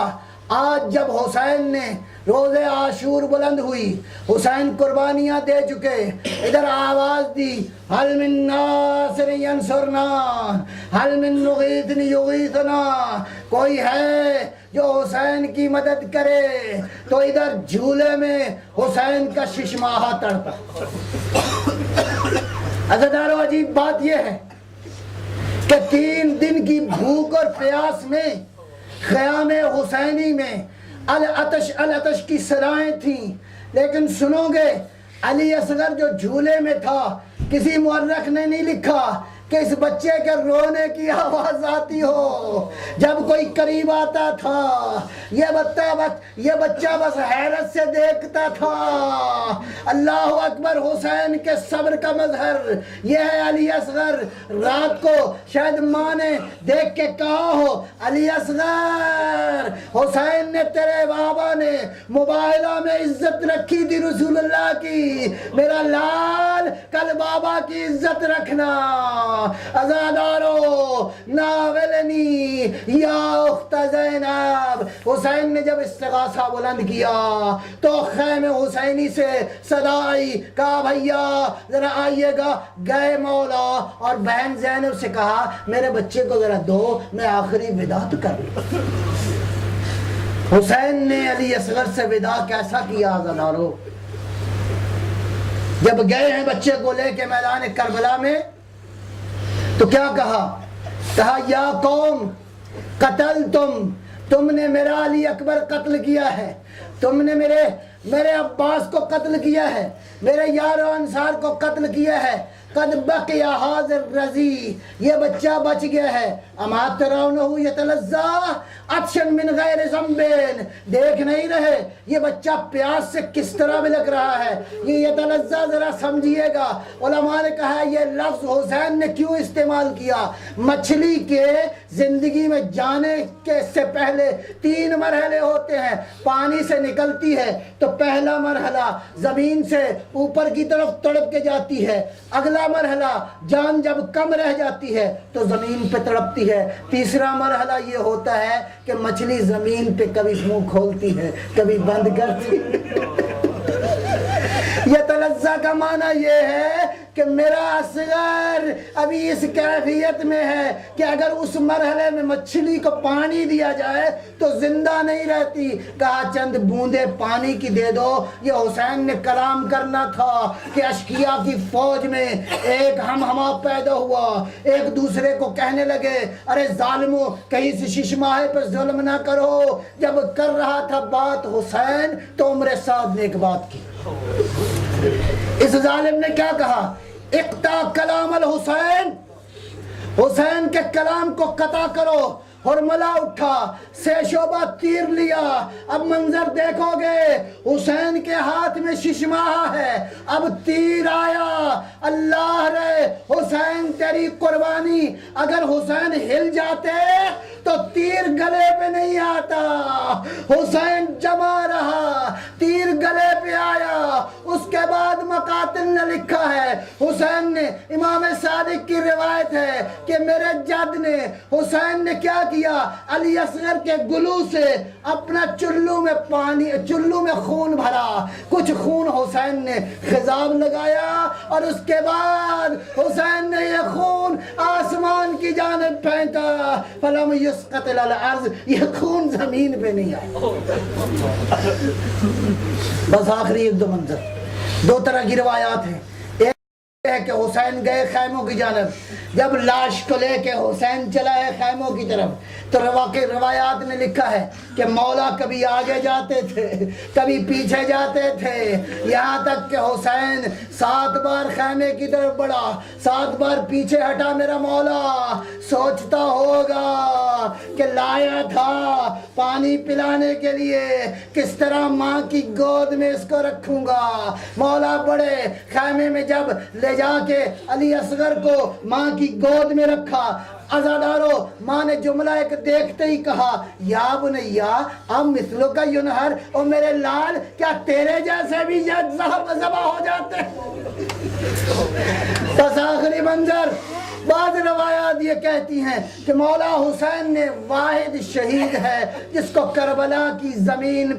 آج جب حسین نے روز عاشور بلند ہوئی، حسین قربانیاں دے چکے، ادھر آواز دی حل من ناصر ینصرنا، حل من مغیث یغیثنا، کوئی ہے جو حسین کی مدد کرے، تو ادھر جھولے میں حسین کا ششماہا تڑپا۔ عزیزانو، عجیب بات یہ ہے کہ 3 دن کی بھوک اور پیاس میں خیام حسینی میں العطش العطش کی سرائیں تھیں، لیکن سنو گے علی اصغر جو جھولے میں تھا، کسی مورخ نے نہیں لکھا کہ اس بچے کے رونے کی آواز آتی ہو۔ جب کوئی قریب آتا تھا یہ بچہ بس حیرت سے دیکھتا تھا. اللہ اکبر. حسین کے صبر کا مظہر یہ ہے علی اصغر. رات کو شاید ماں نے دیکھ کے کہا ہو علی اصغر حسین نے تیرے بابا نے موبائلہ میں عزت رکھی تھی رسول اللہ کی, میرا لال کل بابا کی عزت رکھنا. ازادارو ناولنی یا اخت زینب. حسین نے جب استغاثہ بلند کیا تو خیمہ حسینی سے صدا آئی, کہا بھیا ذرا آئیے گا. گئے مولا اور بہن زینب سے کہا میرے بچے کو ذرا دو, میں آخری وداع کر لوں. حسین نے علی اصغر سے وداع کیسا کیا ازادارو. جب گئے ہیں بچے کو لے کے میدان کربلا میں تو کیا کہا یا قوم تم نے میرا علی اکبر قتل کیا ہے, تم نے میرے عباس کو قتل کیا ہے, میرے یار و انصار کو قتل کیا ہے. قد بقی حاضر رضی, یہ بچہ بچ گیا ہے. اما ترونہ یتلذا عطشا من غیر ذنب, دیکھ نہیں رہے یہ بچہ پیاس سے کس طرح بلک رہا ہے. یہ یتلذا ذرا سمجھیے گا. علماء نے کہا یہ لفظ حسین نے کیوں استعمال کیا. مچھلی کے زندگی میں جانے کے سے پہلے 3 مرحلے ہوتے ہیں. پانی سے نکلتی ہے تو پہلا مرحلہ زمین سے اوپر کی طرف تڑپ کے جاتی ہے. اگلا مرحلہ جان جب کم رہ جاتی ہے تو زمین پہ تڑپتی ہے. تیسرا مرحلہ یہ ہوتا ہے کہ مچھلی زمین پہ کبھی منہ کھولتی ہے کبھی بند کرتی ہے. یہ تلذہ کا معنی یہ ہے کہ میرا اصغر ابھی اس کیفیت میں ہے کہ اگر اس مرحلے میں مچھلی کو پانی دیا جائے تو زندہ نہیں رہتی. کہا چند بوندے پانی کی دے دو. یہ حسین نے کلام کرنا تھا کہ اشقیاء کی فوج میں ایک ہم پیدا ہوا, ایک دوسرے کو کہنے لگے ارے ظالموں کہیں سے ششماہے پر ظلم نہ کرو. جب کر رہا تھا بات حسین تو عمر سعد نے ایک بات کی. اس ظالم نے کیا کہا اقطع کلام الحسین, حسین کے کلام کو قطع کرو. حرملہ اٹھا, 6 شعبہ تیر لیا. اب منظر دیکھو گے حسین کے ہاتھ میں ششماہا ہے, اب تیر آیا. اللہ رے حسین تیری قربانی. اگر حسین ہل جاتے تو تیر گلے پہ نہیں آتا. حسین جمع رہا, تیر گلے پہ آیا. اس کے بعد مقاتل نے لکھا ہے حسین نے, امام صادق کی روایت ہے کہ میرے جد نے حسین نے کیا کیا, علی اصغر کے گلو سے اپنا چلو میں خون بھرا. کچھ خون حسین نے خضاب لگایا اور اس کے بعد حسین نے یہ خون آسمان کی جانب پھینکا. فلم یسقط علی الارض, یہ خون زمین پہ نہیں آیا. بس آخری 1-2 منظر. 2 طرح کی روایات ہیں. ہے کہ حسین گئے خیموں کی جانب, جب لاش کو لے کے حسین چلا ہے خیموں کی طرف تو روایات نے لکھا ہے کہ مولا کبھی آگے جاتے تھے کبھی پیچھے جاتے تھے, یہاں تک کہ حسین 7 بار خیمے کی طرف بڑھا, 7 بار پیچھے ہٹا. میرا مولا سوچتا ہوگا کہ لایا تھا پانی پلانے کے لیے, کس طرح ماں کی گود میں اس کو رکھوں گا. مولا بڑے خیمے میں جب لے جا کے علی اصغر کو ماں کی گود میں رکھا. عزادارو ماں نے جملہ ایک دیکھتے ہی کہا یا بنیا ام مثلو کا ینہر, اور میرے لال کیا تیرے جیسے بھی ذبح ہو جاتے. بس آخری منظر. بعض روایات یہ کہتی ہیں کہ مولا حسین نے واحد شہید ہے جس کو کربلا کی زمین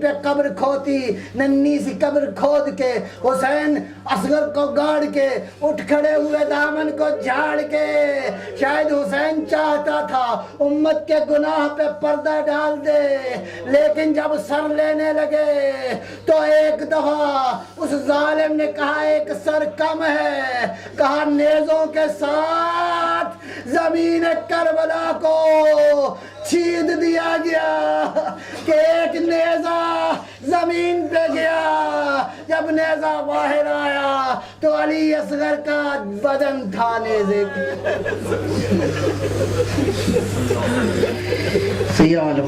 پہ قبر کھوتی, ننھی سی قبر کھود کے حسین اصغر کو گاڑ کے اٹھ کھڑے ہوئے دامن کو جھاڑ کے. شاید حسین چاہتا تھا امت کے گناہ پہ پردہ ڈال دے, لیکن جب سر لینے لگے تو ایک دفعہ اس ظالم نے کہا ایک سر کم ہے. کہا نیزوں کے ساتھ زمین کربلا کو چھید دیا گیا کہ ایک نیزہ زمین پہ گیا. جب نیزہ باہر آیا تو علی اصغر کا بدن تھا نیزے سیال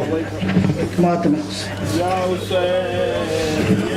ماتم حسین یا حسین